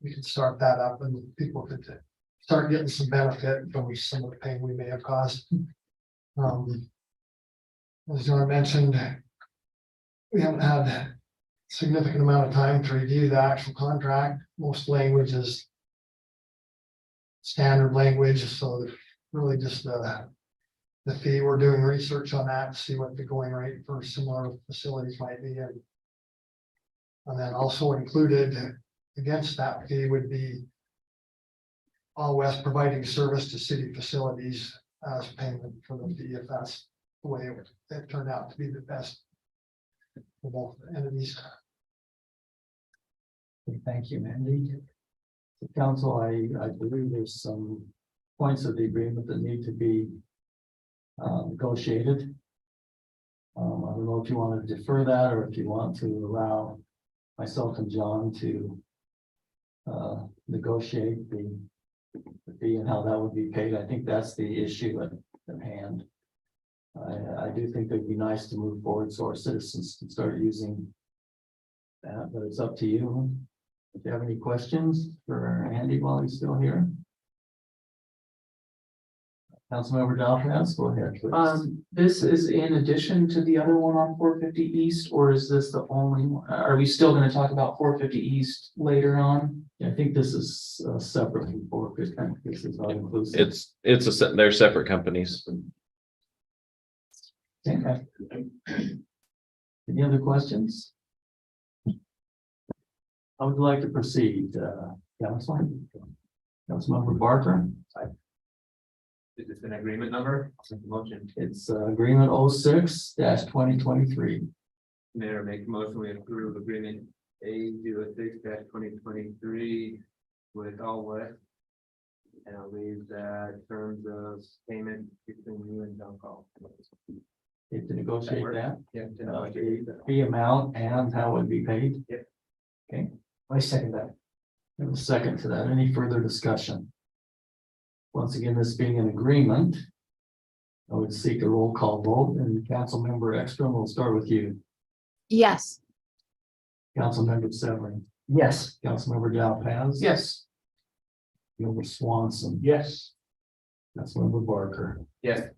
we can start that up and people could start getting some benefit from some of the pain we may have caused. As John mentioned, we haven't had a significant amount of time to review the actual contract. Most language is standard language, so really just the fee. We're doing research on that to see what the going rate for similar facilities might be. And then also included against that fee would be All West providing service to city facilities as payment for the fee, if that's the way it turned out to be the best for both entities. Okay, thank you, Mandy. The council, I believe there's some points of the agreement that need to be negotiated. I don't know if you want to defer that or if you want to allow myself and John to negotiate the fee and how that would be paid. I think that's the issue at hand. I do think it'd be nice to move forward so our citizens can start using that, but it's up to you. If you have any questions for Andy while he's still here. Councilmember Dalpas, go ahead, please. This is in addition to the other one on 450 East, or is this the only one? Are we still gonna talk about 450 East later on? I think this is separate from 450. This is not inclusive. They're separate companies. Okay. Any other questions? I would like to proceed, Councilmember Barker. Is this an agreement number? Motion. It's agreement 06-2023. Mayor, make a motion, we approve agreement A06-2023 with All West. And I'll leave that terms of payment between you and John Call. To negotiate that, Yeah. the amount and how it would be paid. Yep. Okay, I second that. And a second to that. Any further discussion? Once again, this being an agreement, I would seek a roll call vote, and Councilmember Ekstrom, we'll start with you. Yes. Councilmember Severin, Yes. Councilmember Dalpas. Yes. Member Swanson, Yes. Councilmember Barker. Yes.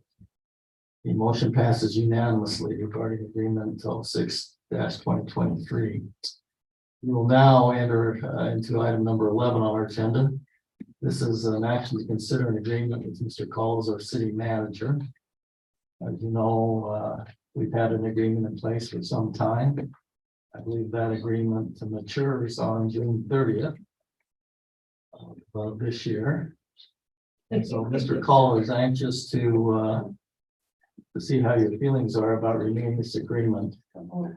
The motion passes unanimously regarding agreement 06-2023. We will now enter into item number 11 on our agenda. This is an action to consider an agreement with Mr. Calls, our city manager. As you know, we've had an agreement in place for some time. I believe that agreement matures on June 30th of this year. And so Mr. Call is anxious to see how your feelings are about renewing this agreement. Well,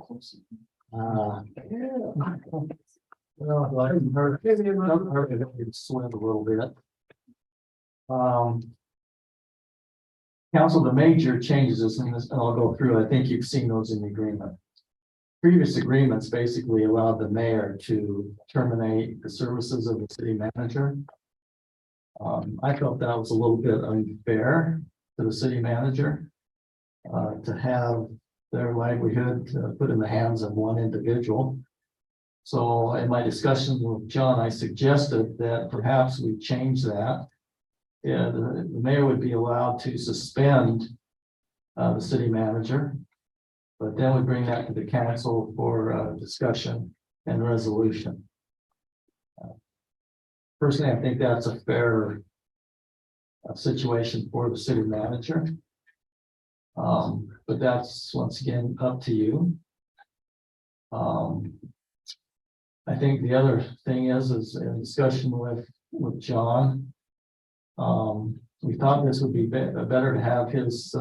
it doesn't hurt if it swim a little bit. Council, the major changes in this, and I'll go through, I think you've seen those in the agreement. Previous agreements basically allowed the mayor to terminate the services of the city manager. I felt that was a little bit unfair to the city manager to have their livelihood put in the hands of one individual. So in my discussion with John, I suggested that perhaps we change that. Yeah, the mayor would be allowed to suspend the city manager, but then we bring that to the council for discussion and resolution. Personally, I think that's a fair situation for the city manager. But that's once again up to you. I think the other thing is in discussion with John. We thought this would be better to have his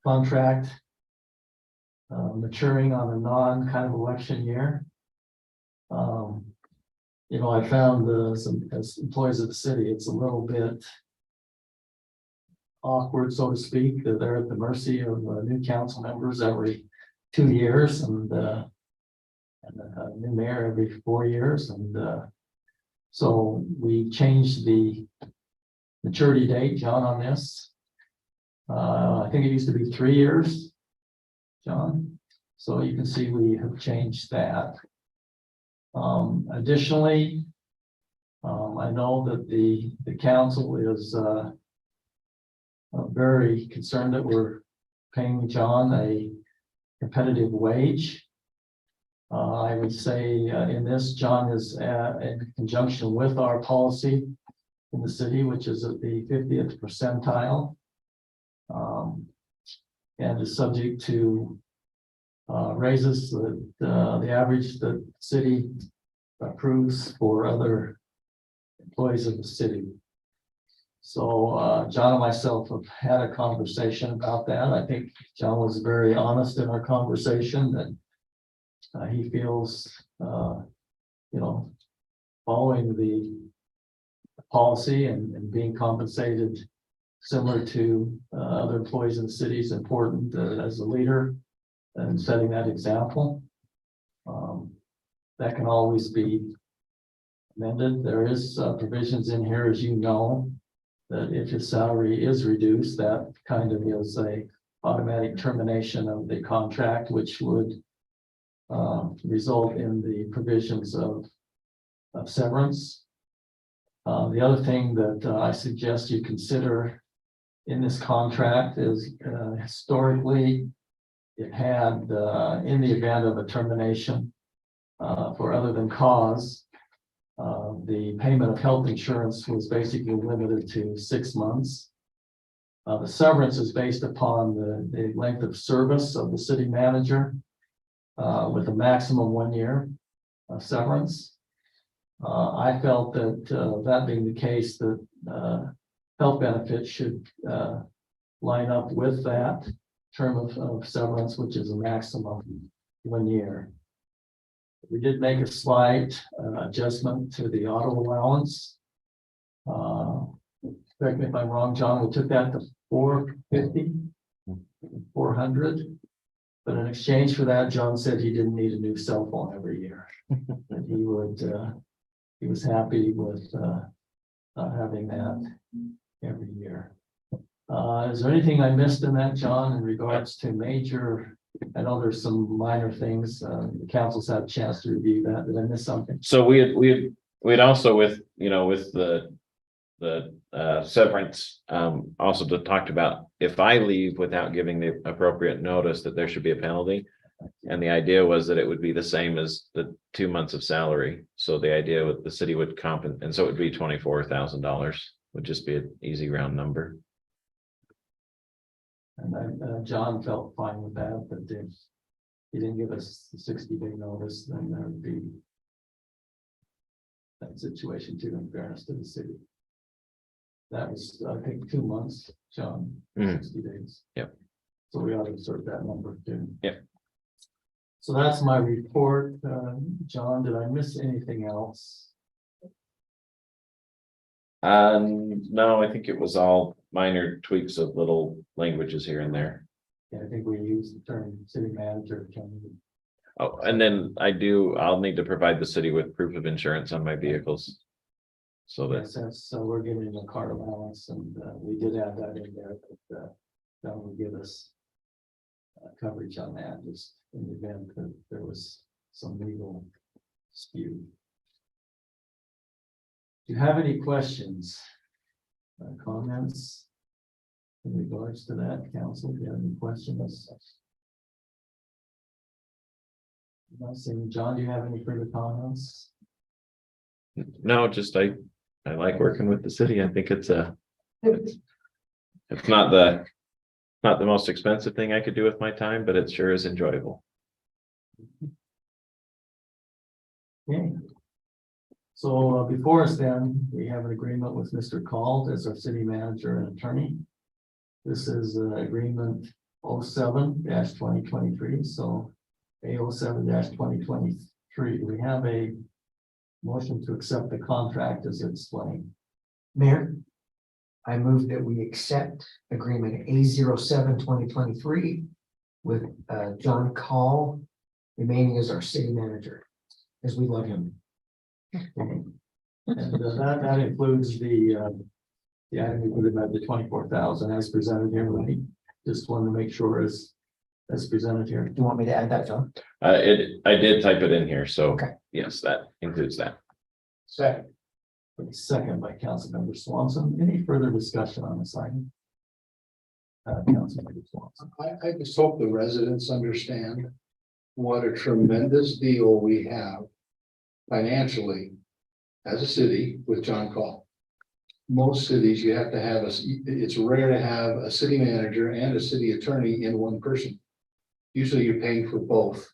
contract maturing on a kind of election year. You know, I found as employees of the city, it's a little bit awkward, so to speak, that they're at the mercy of new council members every 2 years and a new mayor every 4 years. And so we changed the maturity date, John, on this. I think it used to be 3 years, John. So you can see we have changed that. Additionally, I know that the council is very concerned that we're paying John a competitive wage. I would say in this, John is in conjunction with our policy in the city, which is at the 50th percentile. And is subject to raises the average that city approves for other employees of the city. So John and myself have had a conversation about that. I think John was very honest in our conversation that he feels, following the policy and being compensated similar to other employees in the city is important as a leader and setting that example. That can always be amended. There is provisions in here, as you know, that if his salary is reduced, that kind of is a automatic termination of the contract, which would result in the provisions of severance. The other thing that I suggest you consider in this contract is historically it had in the event of a termination for other than cause, the payment of health insurance was basically limited to 6 months. The severance is based upon the length of service of the city manager with a maximum 1 year severance. I felt that that being the case, that health benefits should line up with that term of severance, which is a maximum 1 year. We did make a slight adjustment to the auto allowance. Correct me if I'm wrong, John, we took that to 450, 400. But in exchange for that, John said he didn't need a new cell phone every year. And he was happy with having that every year. Is there anything I missed in that, John, in regards to major? I know there's some minor things. The council's had a chance to review that. Did I miss something? So we'd also with the severance, also talked about if I leave without giving the appropriate notice that there should be a penalty. And the idea was that it would be the same as the 2 months of salary. So the idea with the city would compensate, and so it would be $24,000 would just be an easy round number. And John felt fine with that, but if he didn't give us the 60-day notice, then there would be that situation too, in fairness to the city. That was, I think, 2 months, John, 60 days. Yep. So we ought to insert that number too. Yep. So that's my report. John, did I miss anything else? No, I think it was all minor tweaks of little languages here and there. Yeah, I think we used the term city manager. Oh, and then I'll need to provide the city with proof of insurance on my vehicles. So that, So we're giving a car allowance, and we did add that in there, but that will give us coverage on that, just in the event that there was some legal dispute. Do you have any questions, comments in regards to that, council? Do you have any questions? I'm not saying, John, do you have any further comments? no, just I like working with the city. I think it's not the most expensive thing I could do with my time, but it sure is enjoyable. Okay. So before us then, we have an agreement with Mr. Cald as our city manager and attorney. This is agreement 07-2023, so A07-2023. We have a motion to accept the contract as explained. Mayor, I move that we accept agreement A07-2023 with John Call remaining as our city manager, as we love him. And that includes the item we put in at the 24,000 as presented here. Right? Just wanted to make sure as presented here. Do you want me to add that, John? I did type it in here, so Okay. yes, that includes that. Second. Second by Councilmember Swanson. Any further discussion on this item? Councilmember Swanson. I just hope the residents understand what a tremendous deal we have financially as a city with John Call. Most cities, you have to have it's rare to have a city manager and a city attorney in one person. Usually you're paying for both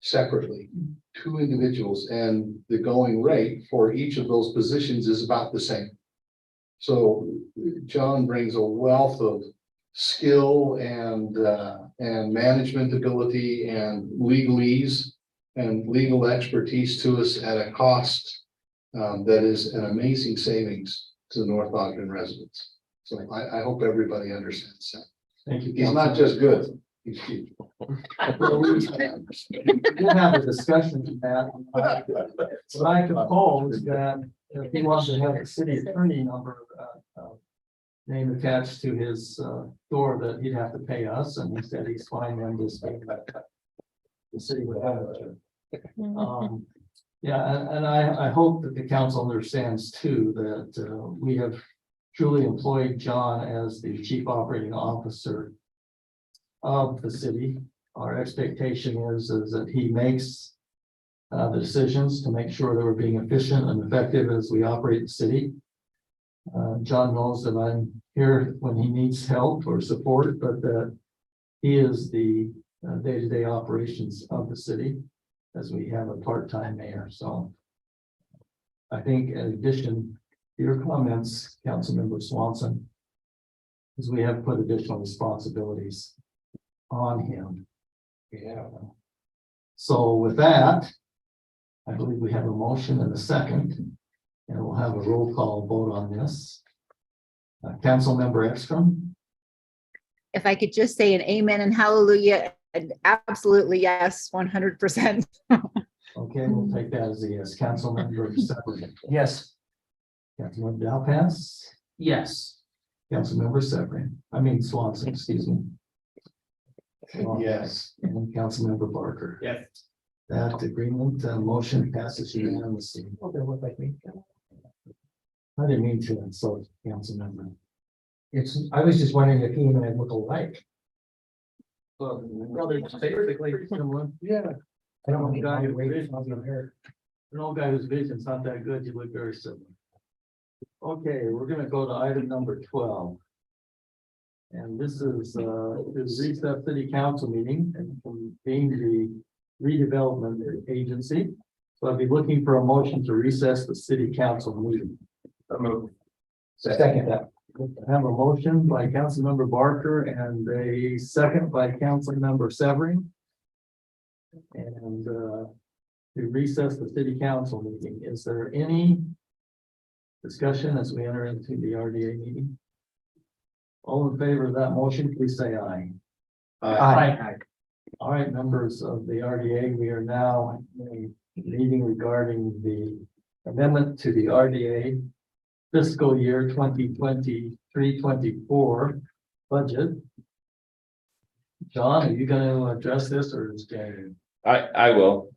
separately, two individuals, and the going rate for each of those positions is about the same. So John brings a wealth of skill and management ability and legalese and legal expertise to us at a cost that is an amazing savings to the North Ogden residents. So I hope everybody understands that. Thank you. He's not just good. He's huge. We did have a discussion of that. What I propose that if he wants to have a city attorney number, name attached to his, door, that he'd have to pay us, and he said he's fine and just the city would have it. Yeah, and I hope that the council understands too, that, we have truly employed John as the chief operating officer of the city. Our expectation is that he makes the decisions to make sure that we're being efficient and effective as we operate the city. John knows that I'm here when he needs help or support, but that he is the day-to-day operations of the city as we have a part-time mayor. So I think in addition to your comments, Councilmember Swanson, is we have put additional responsibilities on him. Yeah. So with that, I believe we have a motion and a second, and we'll have a roll call vote on this. Councilmember Ekstrom. If I could just say an amen and hallelujah, and absolutely yes, 100%. Okay, we'll take that as a yes. Councilmember Severin. Yes. Councilmember Dalpass. Yes. Councilmember Swanson, excuse me. Yes. And Councilmember Barker. Yes. That agreement, motion passes unanimously. Oh, they look like me. I didn't mean to insult Councilmember. I was just wondering if he and I look alike. Brother, basically similar. Yeah. I don't know. Guy Guy who wait raised- on your hair. An old guy whose vision's not that good, you look very similar. Okay, we're gonna go to item number 12. And this is recess city council meeting and being the redevelopment agency. So I'd be looking for a motion to recess the city council meeting. Second that. I have a motion by Councilmember Barker and a second by Councilmember Severin. And to recess the city council meeting. Is there any discussion as we enter into the RDA meeting? All in favor of that motion, please say aye. Aye. All right, members of the RDA, we are now in a meeting regarding the amendment to the RDA fiscal year 2023-24 budget. John, are you going to address this or is Jerry? I will.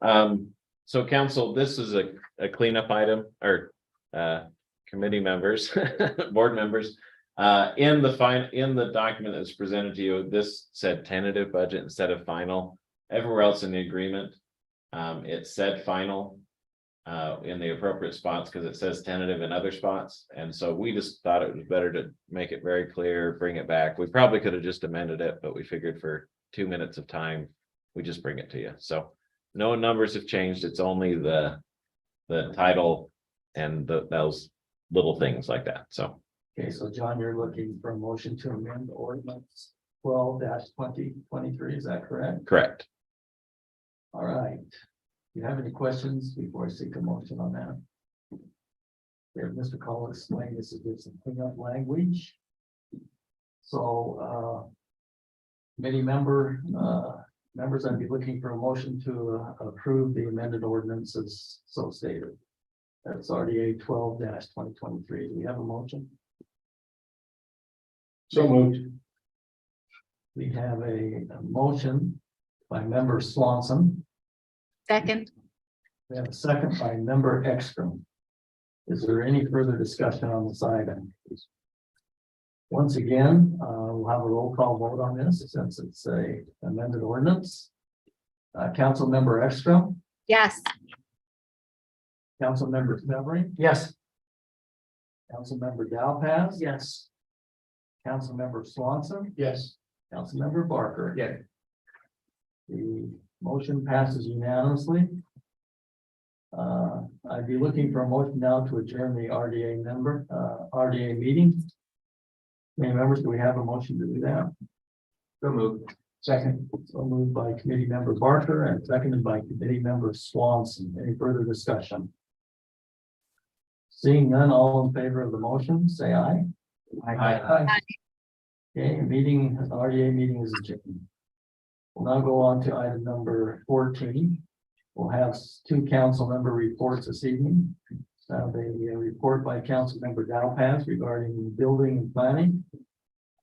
So council, this is a cleanup item or committee members, board members. In the document that's presented to you, this said tentative budget instead of final. Everywhere else in the agreement, it said final in the appropriate spots because it says tentative in other spots. And so we just thought it was better to make it very clear, bring it back. We probably could have just amended it, but we figured for 2 minutes of time, we just bring it to you. So no numbers have changed. It's only the title and those little things like that. So. Okay, so John, you're looking for a motion to amend ordinance 12-2023, is that correct? Correct. All right. Do you have any questions before I seek a motion on that? Here, Mr. Cole explained this is some cleanup language. So, committee members, I'd be looking for a motion to approve the amended ordinances so stated. That's RDA 12-2023. Do we have a motion? So moved. We have a motion by member Swanson. Second. We have a second by member Ekstrom. Is there any further discussion on this item? Once again, we'll have a roll call vote on this since it's a amended ordinance. Councilmember Ekstrom, Yes. Councilmember Severie, Yes. Councilmember Dowpaz. Yes. Councilmember Swanson, Yes. Councilmember Barker. Yeah. The motion passes unanimously. I'd be looking for a motion now to adjourn the RDA meeting. Any members, do we have a motion to do that? So move. Second. So moved by committee member Barker and seconded by committee member Swanson. Any further discussion? Seeing none, all in favor of the motion, say aye. Aye. Okay, RDA meeting is adjourned. We'll now go on to item number 14. We'll have two council member reports this evening. The report by council member Dowpaz regarding building and planning.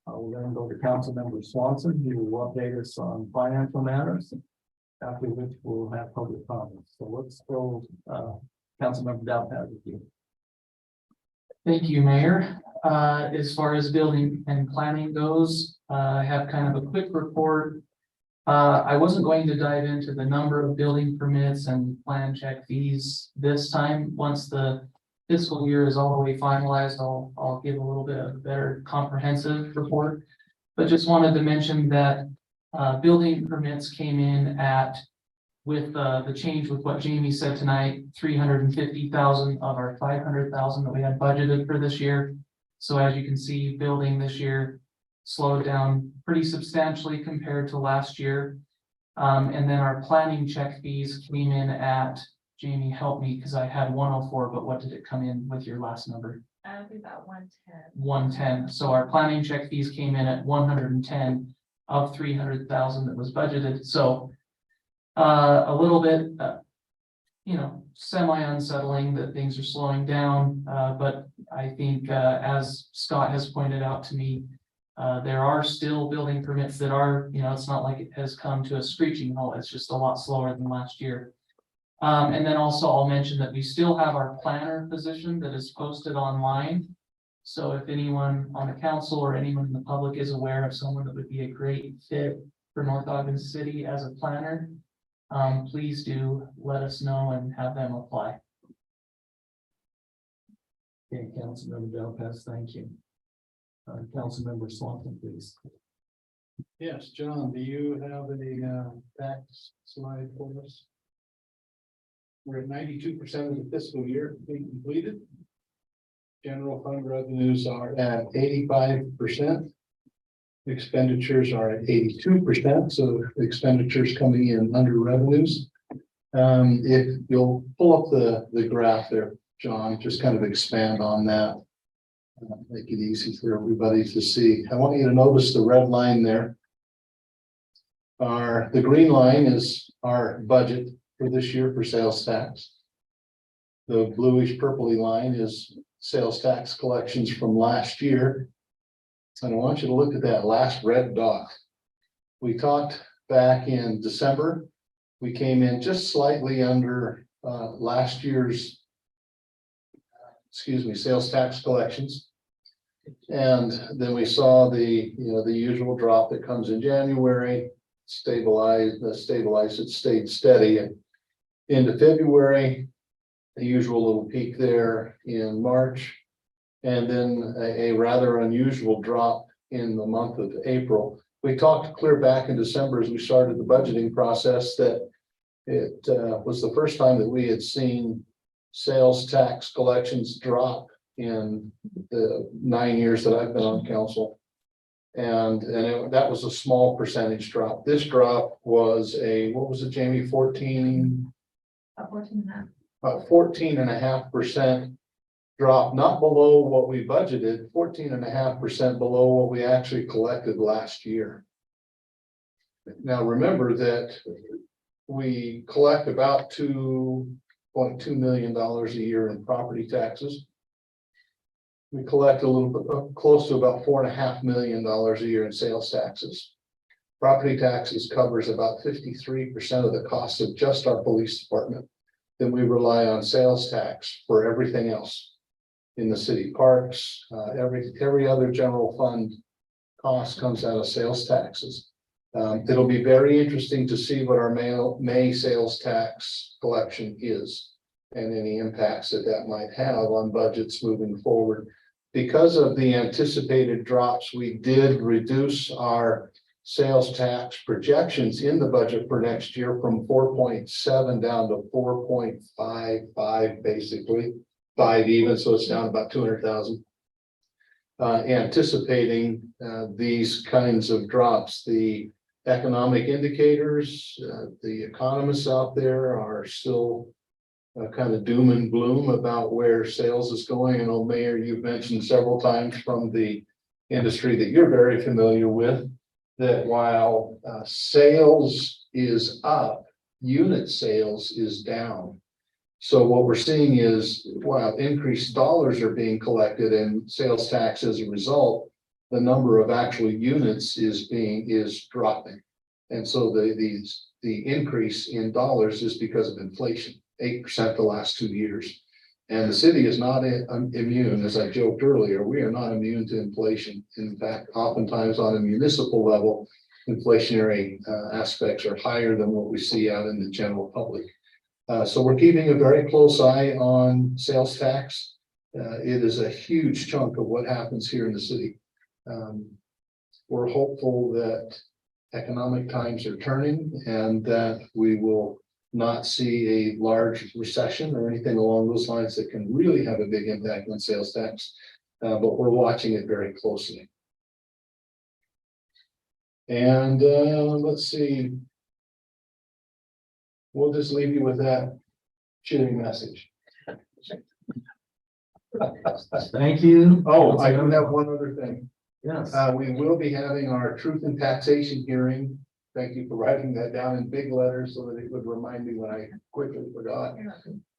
We're going to go to council member Swanson, who will update us on financial matters. After which we'll have public comments. So let's go, council member Dowpaz with you. Thank you, Mayor. As far as building and planning goes, I have kind of a quick report. I wasn't going to dive into the number of building permits and plan check fees this time. Once the fiscal year is all the way finalized, I'll give a little bit of a better comprehensive report. But just wanted to mention that building permits came in at, with the change with what Jamie said tonight, 350,000 of our 500,000 that we had budgeted for this year. So as you can see, building this year slowed down pretty substantially compared to last year. And then our planning check fees came in at, Jamie, help me, because I had 104, but what did it come in with your last number? I would be about 110. 110. So our planning check fees came in at 110 of 300,000 that was budgeted. So a little bit, semi unsettling that things are slowing down. But I think, as Scott has pointed out to me, there are still building permits that are, it's not like it has come to a screeching halt. It's just a lot slower than last year. And then also I'll mention that we still have our planner position that is posted online. So if anyone on the council or anyone in the public is aware of someone that would be a great fit for North Ogden City as a planner, please do let us know and have them apply. Okay, Councilmember Dowpaz, thank you. Councilmember Swanson, please. Yes, John, do you have any tax slide for us? We're at 92% of the fiscal year being completed. General fund revenues are at 85%. Expenditures are at 82%, so expenditures coming in under revenues. If you'll pull up the graph there, John, just kind of expand on that. Make it easy for everybody to see. I want you to notice the red line there. The green line is our budget for this year for sales tax. The bluish purpley line is sales tax collections from last year. And I want you to look at that last red dot. We talked back in December. We came in just slightly under last year's, sales tax collections. And then we saw the usual drop that comes in January, stabilized, it stayed steady. And into February, the usual little peak there in March. And then a rather unusual drop in the month of April. We talked clear back in December as we started the budgeting process that it was the first time that we had seen sales tax collections drop in the 9 years that I've been on council. And that was a small percentage drop. This drop was what was it, Jamie, 14? About 14.5. About 14.5% drop, not below what we budgeted, 14.5% below what we actually collected last year. Now, remember that we collect about $2.2 million a year in property taxes. We collect a little bit close to about $4.5 million a year in sales taxes. Property taxes covers about 53% of the cost of just our police department. Then we rely on sales tax for everything else. in the city parks. Every other general fund cost comes out of sales taxes. It'll be very interesting to see what our May sales tax collection is and any impacts that might have on budgets moving forward. Because of the anticipated drops, we did reduce our sales tax projections in the budget for next year from 4.7 down to 4.55, basically 5 even, so it's down about 200,000. Anticipating these kinds of drops. The economic indicators, the economists out there are still kind of doom and gloom about where sales is going. I know, Mayor, you've mentioned several times from the industry that you're very familiar with, that while sales is up, unit sales is down. So what we're seeing is while increased dollars are being collected and sales tax as a result, the number of actual units is dropping. And so the increase in dollars is because of inflation, 8% the last 2 years. And the city is not immune, as I joked earlier, we are not immune to inflation. In fact, oftentimes on a municipal level, inflationary aspects are higher than what we see out in the general public. So we're keeping a very close eye on sales tax. It is a huge chunk of what happens here in the city. We're hopeful that economic times are turning and that we will not see a large recession or anything along those lines that can really have a big impact on sales tax. But we're watching it very closely. And let's see. We'll just leave you with that cheering message. Thank you. Oh, I do have one other thing. Yes. We will be having our truth and taxation hearing. Thank you for writing that down in big letters so that it would remind me when I quickly forgot.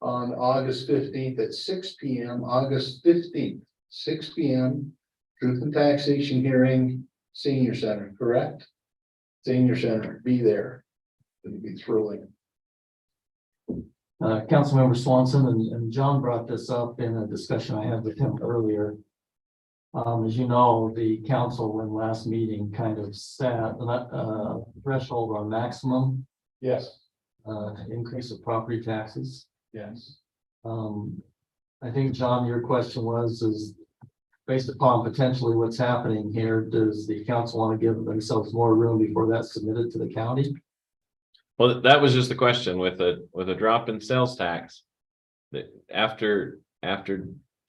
On August 15th at 6 p.m., August 15th, 6 p.m. Truth and taxation hearing, senior center, correct? Senior center, be there. It'll be thrilling. Councilmember Swanson and John brought this up in a discussion I had with him earlier. As you know, the council in last meeting kind of set the threshold on maximum Yes, increase of property taxes. yes. I think, John, your question is based upon potentially what's happening here, does the council want to give themselves more room before that's submitted to the county? Well, that was just the question with a drop in sales tax. That after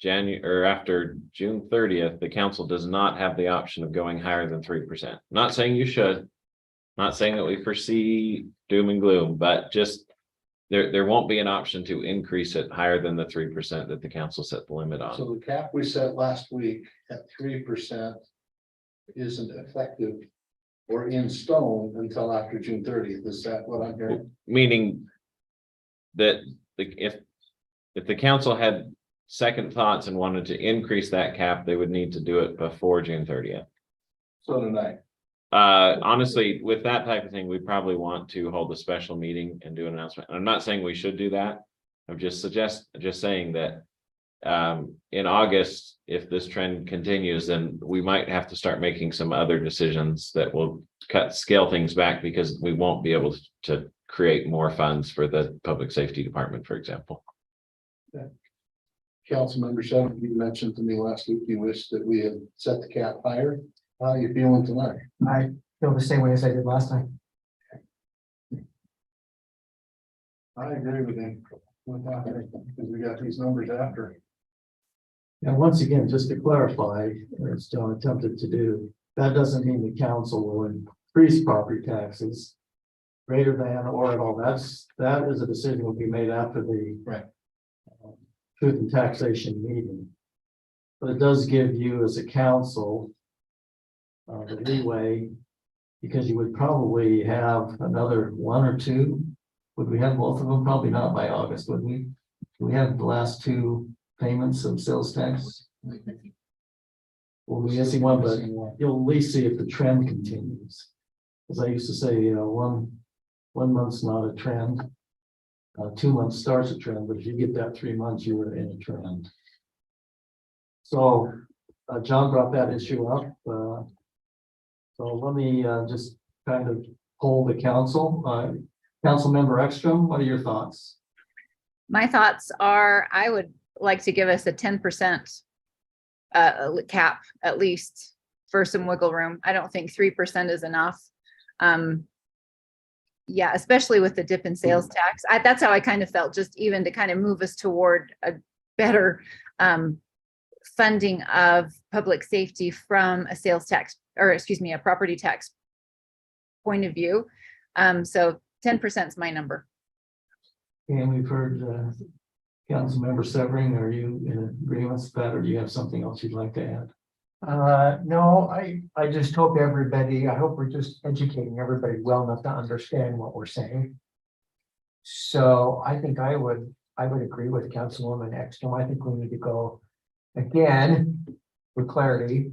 January or after June 30th, the council does not have the option of going higher than 3%. Not saying you should, not saying that we foresee doom and gloom, but just there won't be an option to increase it higher than the 3% that the council set the limit on. So the cap we set last week at 3% isn't effective or in stone until after June 30th. Is that what I'm hearing? Meaning that if the council had second thoughts and wanted to increase that cap, they would need to do it before June 30th. So tonight. Honestly, with that type of thing, we probably want to hold a special meeting and do an announcement. I'm not saying we should do that. I'm just saying that in August, if this trend continues, then we might have to start making some other decisions that will scale things back because we won't be able to create more funds for the public safety department, for example. Councilmember Shannon, you mentioned to me last week you wished that we had set the cap higher. How are you feeling tonight? I feel the same way as I did last time. I agree with him. Because we got these numbers after. And once again, just to clarify, as John attempted to do, that doesn't mean the council will increase property taxes greater than or at all. That is a decision will be made after the Right. Truth and taxation meeting. But it does give you as a council the leeway, because you would probably have another one or two. Would we have both of them? Probably not by August, would we? We have the last two payments of sales tax. Well, we missing one, but you'll at least see if the trend continues. As I used to say, one month's not a trend. 2 months starts a trend, but if you get that 3 months, you were in a trend. So, John brought that issue up, so let me, just kind of poll the council, Councilmember Ekstrom, what are your thoughts? My thoughts are, I would like to give us a 10% cap at least for some wiggle room. I don't think 3% is enough. Yeah, especially with the dip in sales tax. That's how I kind of felt, just even to kind of move us toward a better funding of public safety from a sales tax, or excuse me, a property tax point of view. So 10% is my number. And we've heard, Councilmember Severing, are you in agreement with that, or do you have something else you'd like to add? No, I just hope everybody, I hope we're just educating everybody well enough to understand what we're saying. So I think I would agree with Councilwoman Ekstrom. I think we need to go again with clarity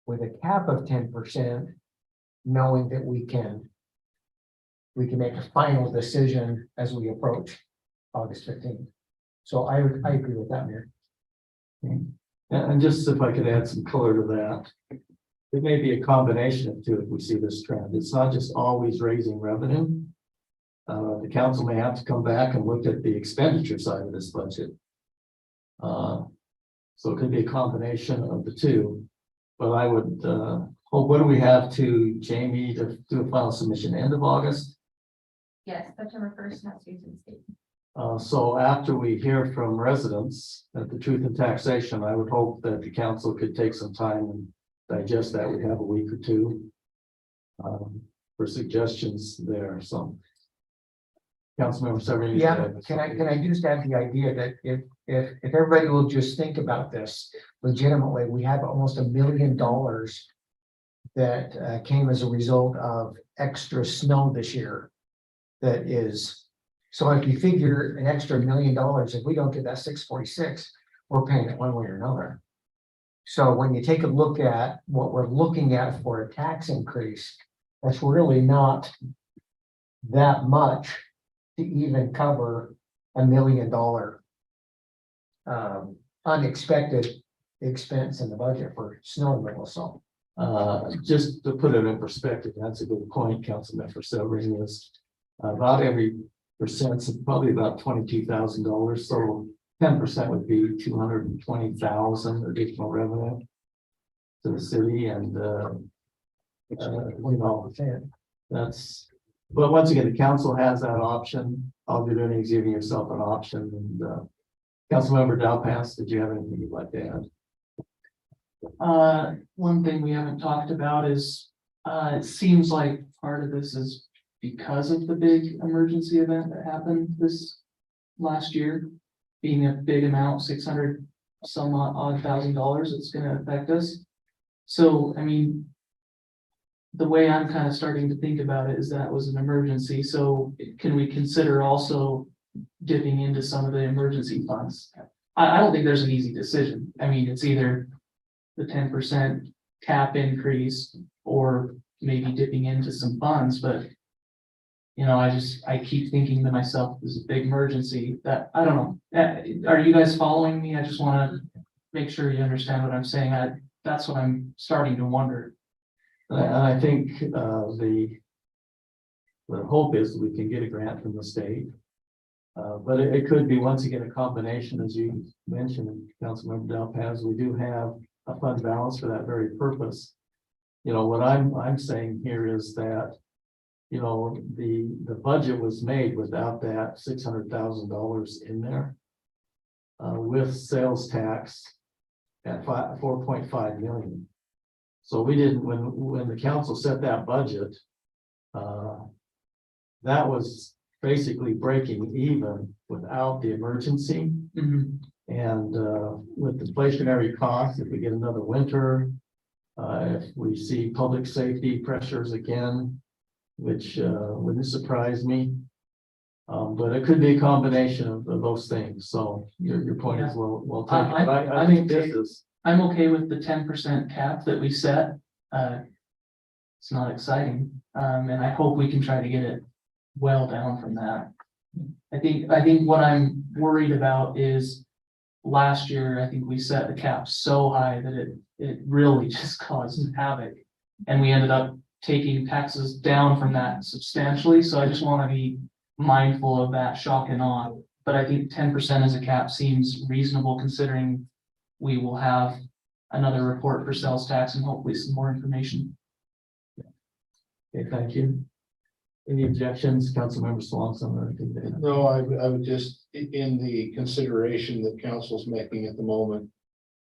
with a cap of 10%, knowing that we can make a final decision as we approach August 15th. So I agree with that, Mayor. And just if I could add some color to that, it may be a combination of two if we see this trend. It's not just always raising revenue. The council may have to come back and look at the expenditure side of this budget. So it could be a combination of the two. But I would hope, what do we have to Jamie to do a final submission end of August? Yes, September 1st, has to be the state. So after we hear from residents at the Truth and Taxation, I would hope that the council could take some time and digest that. We have a week or two for suggestions there. So, Councilmember Severing. Yeah, can I just add the idea that if everybody will just think about this legitimately, we have almost $1 million that came as a result of extra snow this year. That is, so if you figure an extra $1 million, if we don't get that 646, we're paying it one way or another. So when you take a look at what we're looking at for a tax increase, that's really not that much to even cover $1 million unexpected expense in the budget for snow removal. So just to put it in perspective, that's a good point, Councilmember Severing, is about every percent, so probably about $22,000. So 10% would be 220,000 additional revenue to the city, and that's. But once again, the council has that option. All you're doing is giving yourself an option. And Councilmember Dalpass, did you have anything you'd like to add? One thing we haven't talked about is, it seems like part of this is because of the big emergency event that happened this last year, being a big amount, 600 some odd $1,000, it's gonna affect us. So, I mean, the way I'm kind of starting to think about it is that was an emergency. So can we consider also dipping into some of the emergency funds? I don't think there's an easy decision. I mean, it's either the 10% cap increase or maybe dipping into some funds, but you know, I keep thinking to myself, this is a big emergency that, I don't know. Are you guys following me? I just want to make sure you understand what I'm saying. That's what I'm starting to wonder. I think the hope is that we can get a grant from the state. But it could be, once again, a combination, as you mentioned, Councilmember Dalpaz. We do have a fund balance for that very purpose. You know, what I'm saying here is that, you know, the budget was made without that $600,000 in there. With sales tax at 4.5 million. So we didn't, when the council set that budget, that was basically breaking even without the emergency. And with inflationary costs, if we get another winter, if we see public safety pressures again, which wouldn't surprise me. But it could be a combination of those things. So your point is well taken. I think this is. I'm okay with the 10% cap that we set. It's not exciting. And I hope we can try to get it well down from that. I think what I'm worried about is last year, I think we set the cap so high that it really just caused havoc. And we ended up taking taxes down from that substantially, so I just wanna be mindful of that shock and awe. But I think 10% as a cap seems reasonable considering we will have another report for sales tax and hopefully some more information. Okay, thank you. Any objections, Councilmember Swanson or anything? No, I would just, in the consideration that council's making at the moment,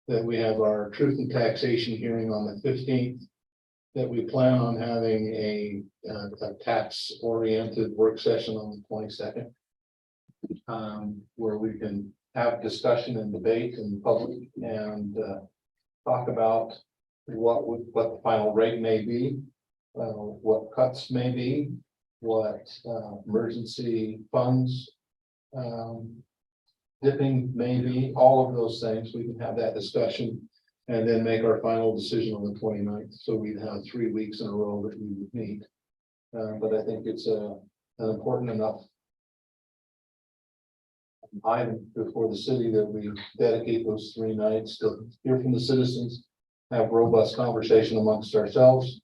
that we have our truth and taxation hearing on the 15th, that we plan on having a tax-oriented work session on the 22nd, where we can have discussion and debate in public and talk about what the final rate may be, what cuts may be, what emergency funds dipping maybe, all of those things. We can have that discussion and then make our final decision on the 29th. So we'd have 3 weeks in a row that we would meet. But I think it's an important enough item before the city that we dedicate those 3 nights to hear from the citizens, have robust conversation amongst ourselves,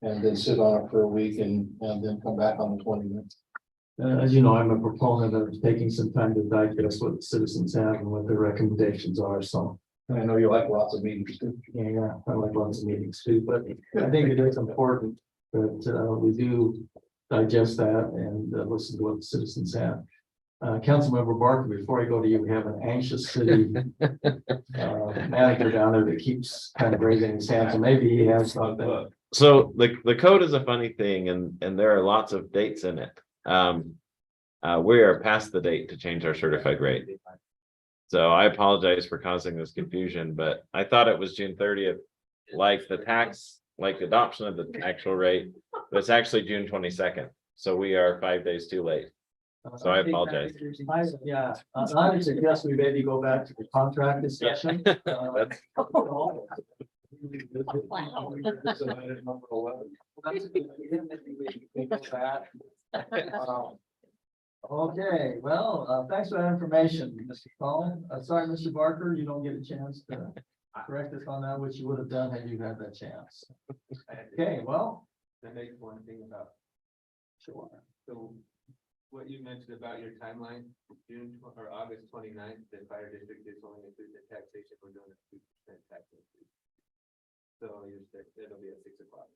and then sit on it for a week and then come back on the 29th. As you know, I'm a proponent of taking some time to digest what the citizens have and what their recommendations are, so. And I know you like lots of meetings too. Yeah, I like lots of meetings too, but I think it is important that we do digest that and listen to what the citizens have. Councilmember Barker, before I go to you, we have an anxious city manager down there that keeps kind of raising his hand, so maybe he has something. So the code is a funny thing and there are lots of dates in it. We are past the date to change our certified rate. So I apologize for causing this confusion, but I thought it was June 30th, like the tax, like adoption of the actual rate, but it's actually June 22nd. So we are 5 days too late. So I apologize. Yeah, I would suggest we maybe go back to the contract discussion. That's- Okay, well, thanks for that information, Mr. Collin. Sorry, Mr. Barker, you don't get a chance to correct us on that, which you would have done had you had that chance. Okay, well. I make one thing about. Sure. So what you mentioned about your timeline, or August 29th, the fire district is only including the taxation, we're doing a 2% tax increase. So it'll be at 6 o'clock.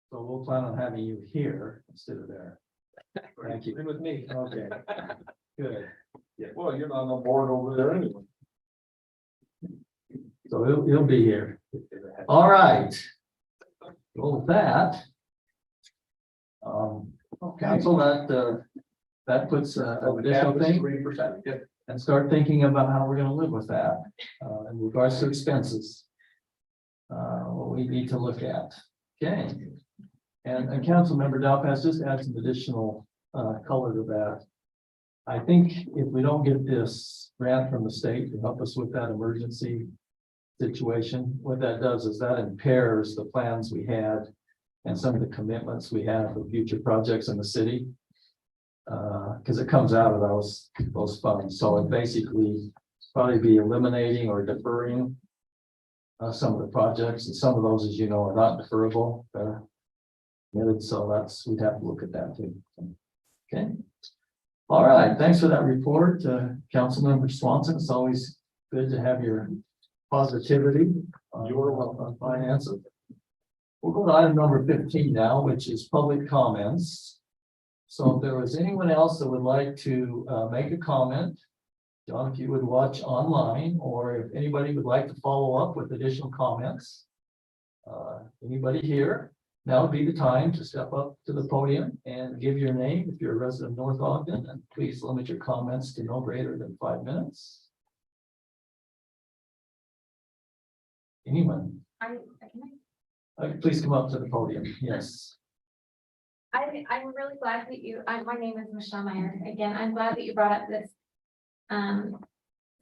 So we'll plan on having you here instead of there. Thank you. With me. Okay, good. Yeah, well, you're not on board over there anyway. So he'll be here. All right. Well, with that. Council, that puts an additional thing. 3%. And start thinking about how we're gonna live with that, in regards to expenses. What we need to look at, okay? And Councilmember Dalpas just add some additional, color to that. I think if we don't get this grant from the state to help us with that emergency situation, what that does is that impairs the plans we had and some of the commitments we have for future projects in the city. Because it comes out of those funds, so it basically probably be eliminating or deferring some of the projects, and some of those, as you know, are not deferrable. So we'd have to look at that too. Okay. All right, thanks for that report, Councilmember Swanson. It's always good to have your positivity on finances. We'll go to item number 15 now, which is public comments. So if there was anyone else that would like to make a comment, John, if you would watch online, or if anybody would like to follow up with additional comments, anybody here, now would be the time to step up to the podium and give your name if you're a resident of North Ogden, and please limit your comments to no greater than 5 minutes. Anyone? Please come up to the podium. Yes. I'm really glad that my name is Michelle Meyer. Again, I'm glad that you brought up this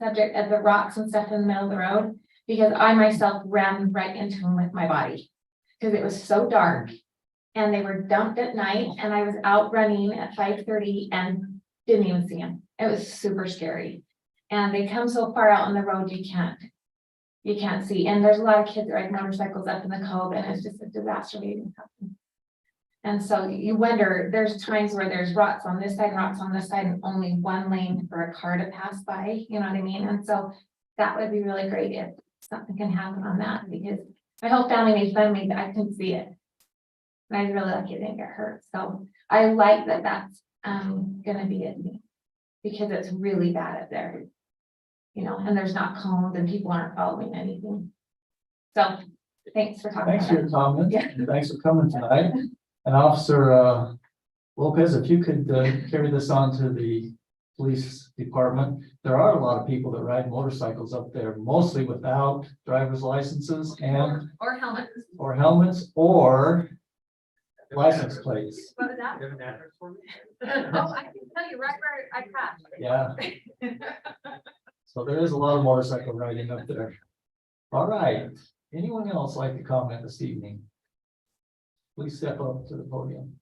subject of the rocks and stuff in the middle of the road, because I myself ran right into them with my body. Because it was so dark and they were dumped at night, and I was out running at 5:30 and didn't even see them. It was super scary. And they come so far out on the road, you can't see. And there's a lot of kids that ride motorcycles up in the cove, and it's just a disaster waiting to happen. And so you wonder, there's times where there's ruts on this side, ruts on this side, and only one lane for a car to pass by, you know what I mean? And so that would be really great if something can happen on that, because my whole family made fun of me that I couldn't see it. And I was really lucky it didn't get hurt. So I like that that's gonna be it, because it's really bad up there. You know, and there's not cones and people aren't following anything. So thanks for talking. Thanks for your comments. Yeah. And thanks for coming tonight. And Officer Lopez, if you could carry this on to the police department. There are a lot of people that ride motorcycles up there, mostly without driver's licenses and Or helmets. or helmets or license plates. What was that? Oh, I can tell you right where I crashed. Yeah. So there is a lot of motorcycle riding up there. All right. Anyone else like to comment this evening? Please step up to the podium.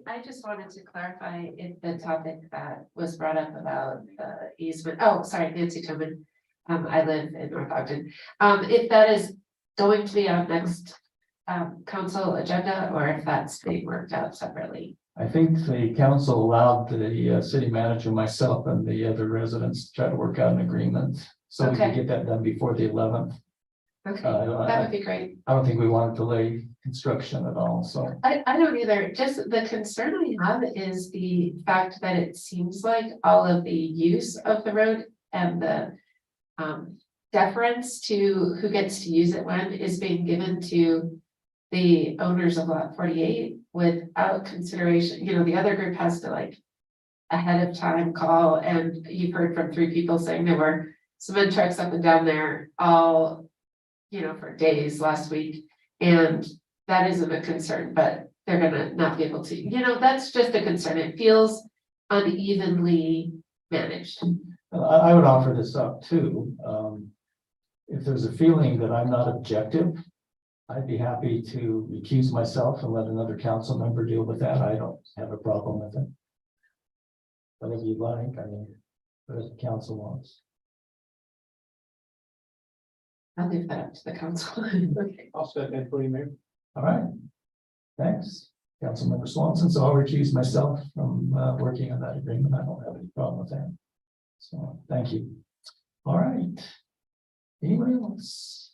I just wanted to clarify if the topic that was brought up about the easement, oh, sorry, Nancy Tillman. I live in North Ogden. If that is going to be on next council agenda, or if that's being worked out separately. I think the council allowed the city manager, myself and the other residents to try to work out an agreement. So we can Okay. get that done before the 11th. Okay, that would be great. I don't think we want to delay construction at all, so. I don't either. Just the concern I have is the fact that it seems like all of the use of the road and the deference to who gets to use it when is being given to the owners of lot 48 without consideration. You know, the other group has to like ahead of time call, and you've heard from 3 people saying there were cement trucks up and down there all, you know, for days last week. And that isn't a concern, but they're gonna not be able to, you know, that's just a concern. It feels unevenly managed. I would offer this up too. If there's a feeling that I'm not objective, I'd be happy to recuse myself and let another council member deal with that. I don't have a problem with it. Whatever you like, I mean, whatever the council wants. I'll leave that up to the council. Okay. I'll step in for you, Mayor. All right. Thanks, Councilmember Swanson. So I'll recuse myself from working on that agreement. I don't have any problem with that. So, thank you. All right. Anybody else?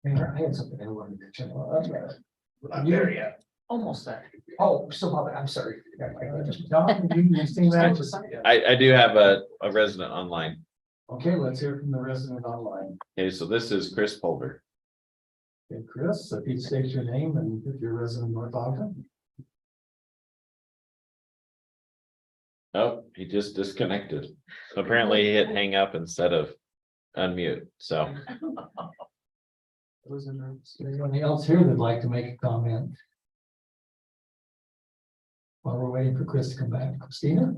Mayor, I had something I wanted to check on. I'm there yet. Almost there. Oh, so I'm sorry. Don, you seen that? I do have a resident online. Okay, let's hear from the resident online. Okay, so this is Chris Polder. Okay, Chris, if you state your name and if you're a resident of North Ogden. Oh, he just disconnected. Apparently he hit hang up instead of unmute, so. Is there anyone else here that'd like to make a comment? While we're waiting for Chris to come back, Christina?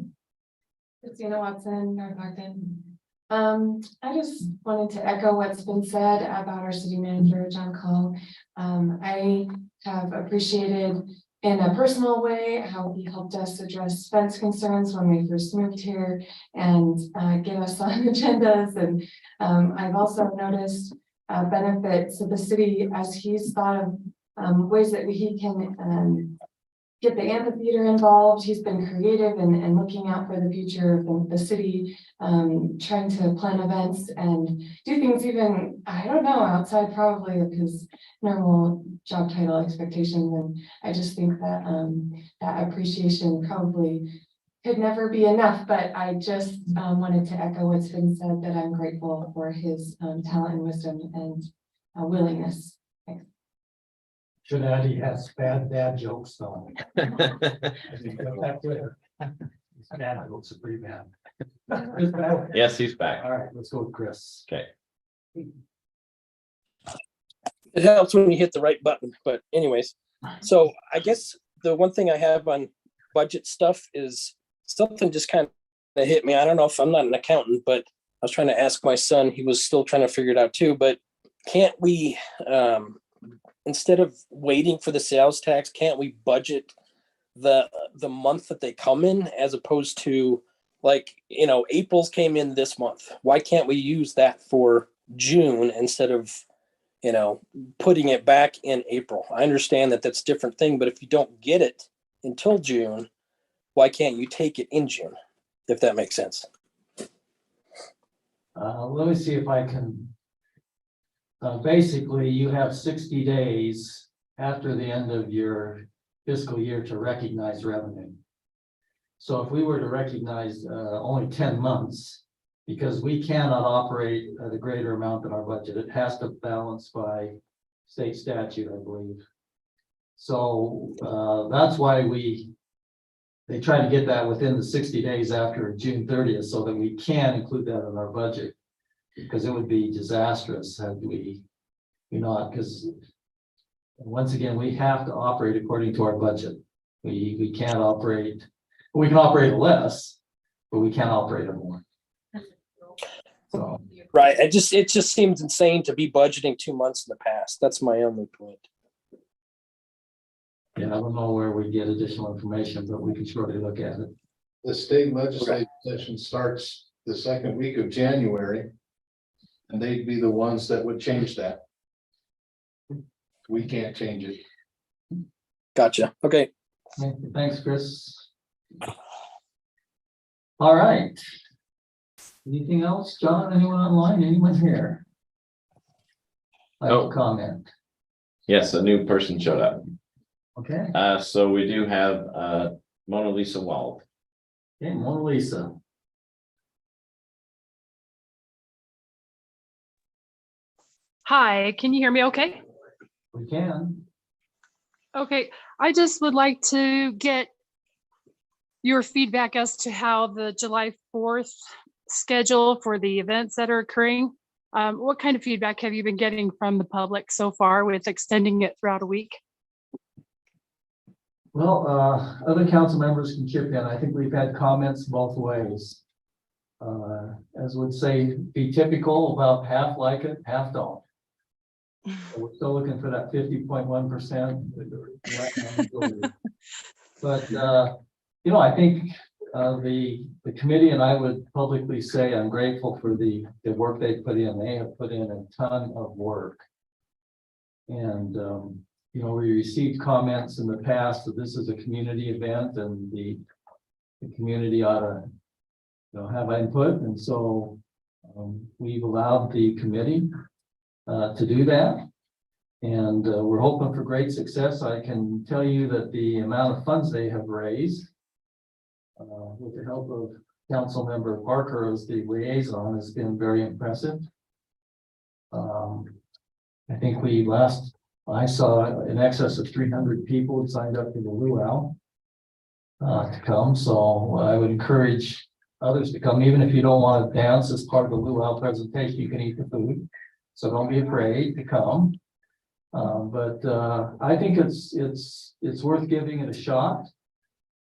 Christina Watson, North Ogden. I just wanted to echo what's been said about our city manager, John Call. I have appreciated in a personal way how he helped us address fence concerns when we first moved here and get us on agendas. And I've also noticed benefits of the city as he's thought of ways that he can get the amphitheater involved. He's been creative and looking out for the future of the city, trying to plan events and do things even, I don't know, outside probably of his normal job title expectations. And I just think that that appreciation probably could never be enough, but I just wanted to echo what's been said, that I'm grateful for his talent and wisdom and willingness. Should add he has bad dad jokes though. I think that's clear. His dad jokes are pretty bad. Is that- Yes, he's back. All right, let's go with Chris. Okay. It helps when you hit the right button, but anyways, so I guess the one thing I have on budget stuff is something just kind of hit me. I don't know if I'm not an accountant, but I was trying to ask my son, he was still trying to figure it out too, but can't we instead of waiting for the sales tax, can't we budget the month that they come in as opposed to like, April's came in this month. Why can't we use that for June instead of, putting it back in April? I understand that that's a different thing, but if you don't get it until June, why can't you take it in June? If that makes sense. Let me see if I can. Basically, you have 60 days after the end of your fiscal year to recognize revenue. So if we were to recognize only 10 months, because we cannot operate at a greater amount than our budget, it has to balance by state statute, I believe. So that's why they try to get that within the 60 days after June 30th, so that we can include that in our budget. Because it would be disastrous had we not, because once again, we have to operate according to our budget. We can't operate, we can operate less, but we can't operate more. So. Right. It just seems insane to be budgeting 2 months in the past. That's my only point. Yeah, I don't know where we get additional information, but we can surely look at it. The state legislative session starts the second week of January. And they'd be the ones that would change that. We can't change it. Gotcha. Okay. Thanks, Chris. All right. Anything else, John? Anyone online? Anyone here? I have a comment. Yes, a new person showed up. Okay. So we do have Mona Lisa Wald. Okay, Mona Lisa. Hi, can you hear me okay? We can. Okay, I just would like to get your feedback as to how the July 4th schedule for the events that are occurring. What kind of feedback have you been getting from the public so far with extending it throughout a week? Well, other council members can chip in. I think we've had comments both ways. As would say, be typical, about half like it, half don't. So we're still looking for that 50.1%. But I think the committee and I would publicly say I'm grateful for the work they put in. They have put in a ton of work. And we received comments in the past that this is a community event and the community ought to have input. And so we've allowed the committee to do that. And we're hoping for great success. I can tell you that the amount of funds they have raised with the help of Council Member Parker as the liaison has been very impressive. I think I saw in excess of 300 people signed up for the luau to come. So I would encourage others to come, even if you don't want to dance as part of the luau presentation, you can eat the food. So don't be afraid to come. But I think it's worth giving it a shot.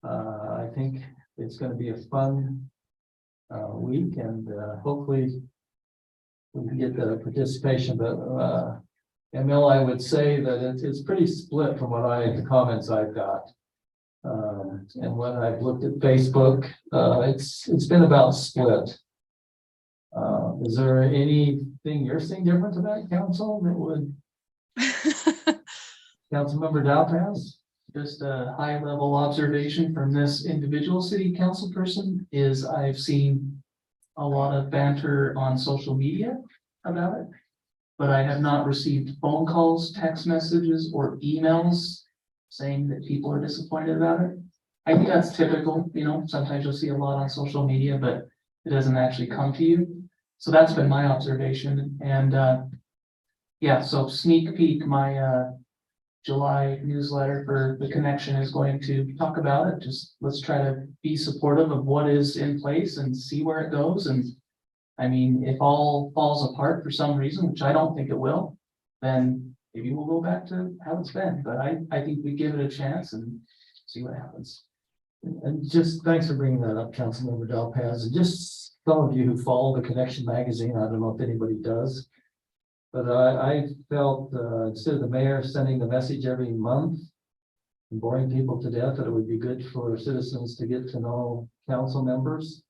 I think it's going to be a fun week, and hopefully we can get the participation. But Emil, I would say that it's pretty split from the comments I've got. And when I've looked at Facebook, it's been about split. Is there anything you're seeing different to that, council, that would Councilmember Dowpass? Just a high level observation from this individual city council person is I've seen a lot of banter on social media about it, but I have not received phone calls, text messages, or emails saying that people are disappointed about it. I think that's typical, sometimes you'll see a lot on social media, but it doesn't actually come to you. So that's been my observation. And so sneak peek, my July newsletter for the connection is going to talk about it. Just let's try to be supportive of what is in place and see where it goes. And I mean, if all falls apart for some reason, which I don't think it will, then maybe we'll go back to how it's been. But I think we give it a chance and see what happens. And just thanks for bringing that up, Councilmember Delpaz. And just some of you who follow the Connection magazine, I don't know if anybody does. But I felt, instead of the mayor sending the message every month and boring people to death, that it would be good for citizens to get to know council members.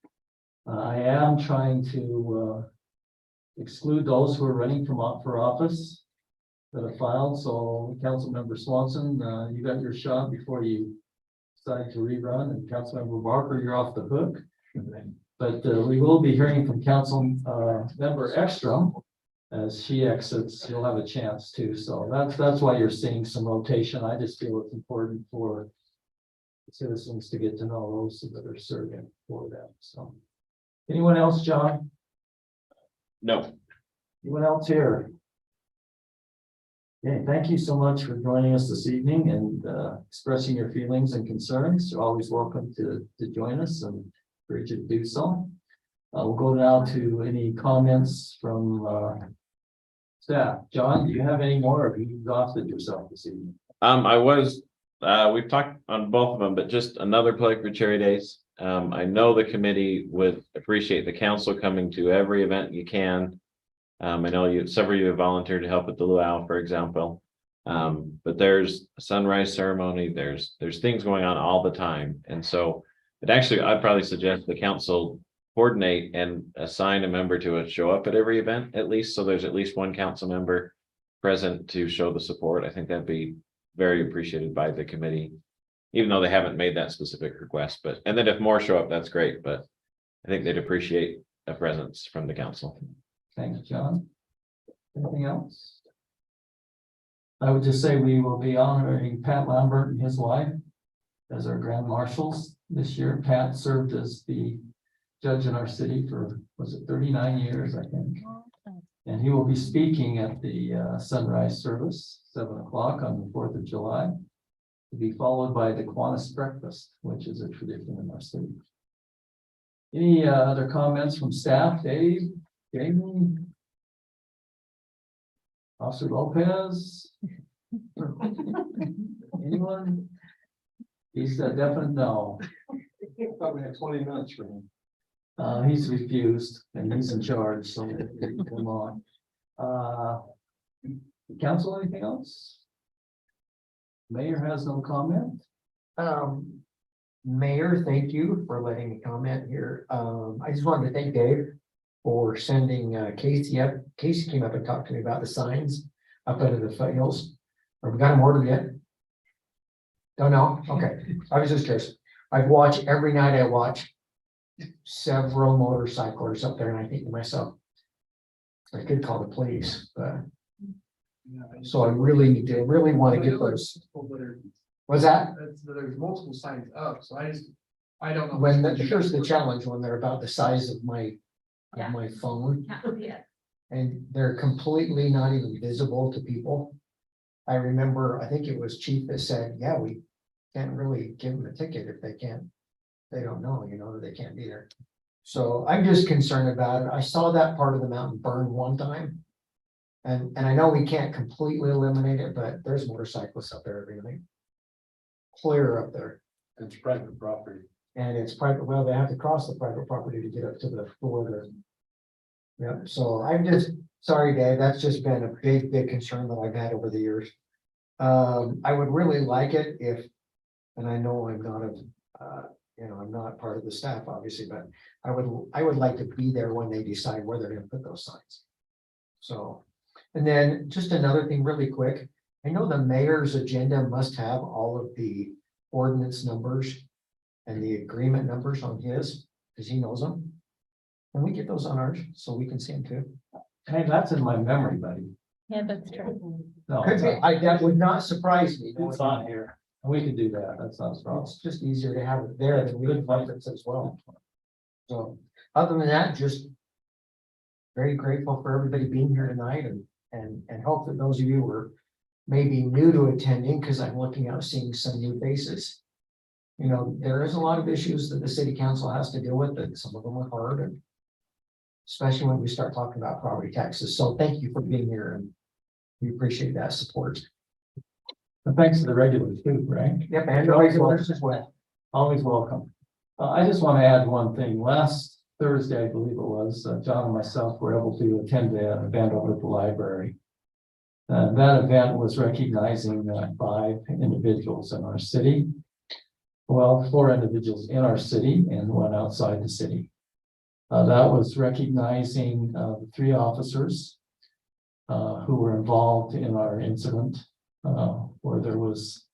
I am trying to exclude those who are running for office that have filed. So Councilmember Swanson, you got your shot before you decide to rerun, and Councilmember Barker, you're off the hook. But we will be hearing from Member Ekstrom. As she exits, you'll have a chance too. So that's why you're seeing some rotation. I just feel it's important for citizens to get to know those that are serving for them. So anyone else, John? No. Anyone else here? Okay, thank you so much for joining us this evening and expressing your feelings and concerns. You're always welcome to join us, and encourage you to do so. We'll go now to any comments from staff. John, do you have any more, or have you exhausted yourself this evening? We've talked on both of them, but just another plug for Cherry Days. I know the committee would appreciate the council coming to every event you can. I know several of you have volunteered to help at the luau, for example. But there's a sunrise ceremony, there's things going on all the time. And so I'd probably suggest the council coordinate and assign a member to show up at every event, at least, so there's at least one council member present to show the support. I think that'd be very appreciated by the committee, even though they haven't made that specific request. But and then if more show up, that's great, but I think they'd appreciate a presence from the council. Thanks, John. Anything else? I would just say we will be honoring Pat Lambert and his wife as our grand marshals this year. Pat served as the judge in our city for, was it 39 years, I think. And he will be speaking at the sunrise service, 7 o'clock on the 4th of July, to be followed by the Kiwanis breakfast, which is a tradition in our city. Any other comments from staff? Dave, Jamie, Officer Lopez? Anyone? He's a definite no. Probably have 20 minutes for him. He's refused and he's in charge, so come on. Council, anything else? Mayor has no comment. Mayor, thank you for letting me comment here. I just wanted to thank Dave for sending Casey up. Casey came up and talked to me about the signs up under the foothills. Have we got them ordered yet? Don't know. Okay. I was just curious. I've watched every night. I watch several motorcyclers up there, and I think to myself, I could call the police, but so I really want to get those. What's that? There's multiple signs up, so I don't know. Here's the challenge when they're about the size of my phone, and they're completely not even visible to people. I remember, I think it was Chief that said, yeah, we can't really give them a ticket if they don't know, that they can't be there. So I'm just concerned about it. I saw that part of the mountain burn one time. And I know we can't completely eliminate it, but there's motorcyclists up there every night. Clear up there. It's private property. And it's private, well, they have to cross the private property to get up to the floor there. Yeah, so I'm just, sorry, Dave, that's just been a big concern that I've had over the years. I would really like it if, and I know I'm not I'm not part of the staff, obviously, but I would like to be there when they decide where they're gonna put those signs. So, and then just another thing really quick, I know the mayor's agenda must have all of the ordinance numbers and the agreement numbers on his, because he knows them. Can we get those on ours so we can see them too? Hey, that's in my memory, buddy. Yeah, that's true. No, Could be. That would not surprise me. it's on here. We can do that. That's not a problem. It's just easier to have it there than we can find it as well. So, other than that, just very grateful for everybody being here tonight and hope that those of you who are maybe new to attending, because I'm looking out seeing some new faces. There is a lot of issues that the city council has to deal with, and some of them are hard, and especially when we start talking about property taxes. So thank you for being here, and we appreciate that support. And thanks to the regulars too, Frank. Yep, and the regulars as well. Always welcome. I just want to add one thing. Last Thursday, I believe it was, John and myself were able to attend an event over at the library. That event was recognizing 5 individuals in our city. Well, 4 individuals in our city and 1 outside the city. That was recognizing the 3 officers who were involved in our incident where there was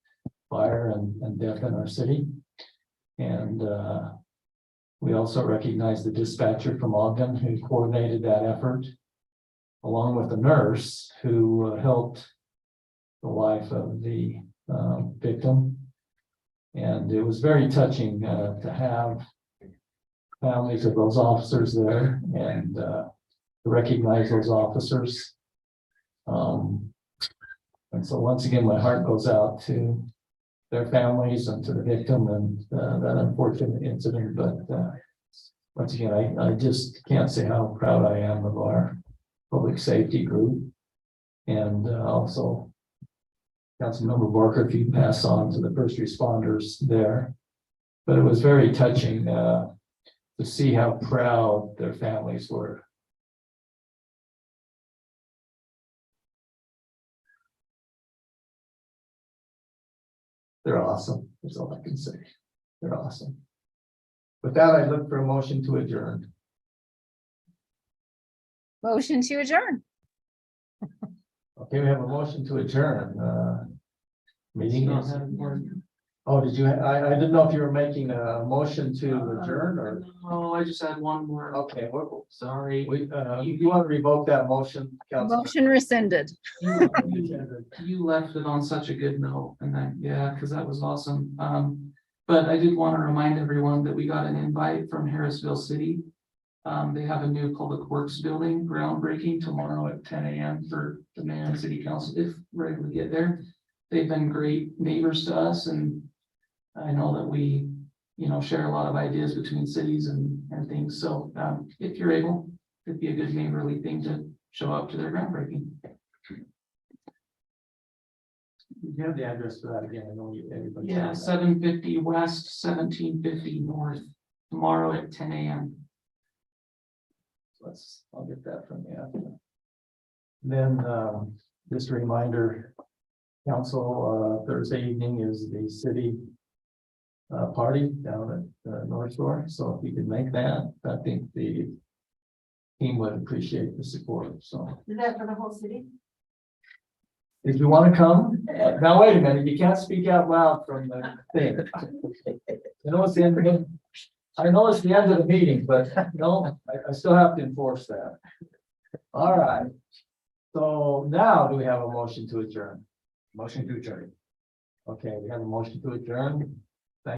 fire and death in our city. And we also recognized the dispatcher from Ogden who coordinated that effort, along with a nurse who helped the wife of the victim. And it was very touching to have families of those officers there and to recognize those officers. And so once again, my heart goes out to their families and to the victim and that unfortunate incident. But once again, I just can't say how proud I am of our public safety group. And also, Councilmember Barker, if you pass on to the first responders there. But it was very touching to see how proud their families were. They're awesome. That's all I can say. They're awesome. With that, I look for a motion to adjourn. Motion to adjourn. Okay, we have a motion to adjourn. Meeting is. Oh, did you? I didn't know if you were making a motion to adjourn or. Oh, I just had one more. Okay, Sorry. you want to revoke that motion, Councilman? Motion rescinded. You left it on such a good note and then, yeah, because that was awesome. But I did want to remind everyone that we got an invite from Harrisville City. They have a new public works building groundbreaking tomorrow at 10 a.m. for the mayor and city council if we're able to get there. They've been great neighbors to us, and I know that we, share a lot of ideas between cities and things. So if you're able, it'd be a good neighborly thing to show up to their groundbreaking. You have the address for that again. I know everybody. Yeah, 750 west, 1750 north, tomorrow at 10 a.m. I'll get that from you. Then just a reminder, council, Thursday evening is the city party down at North Shore. So if you could make that, I think the team would appreciate the support. So Is that for the whole city? if you want to come, now wait a minute, you can't speak out loud from the thing. I know it's the end of the meeting, but no, I still have to enforce that. All right. So now do we have a motion to adjourn? Motion to adjourn. Okay, we have a motion to adjourn.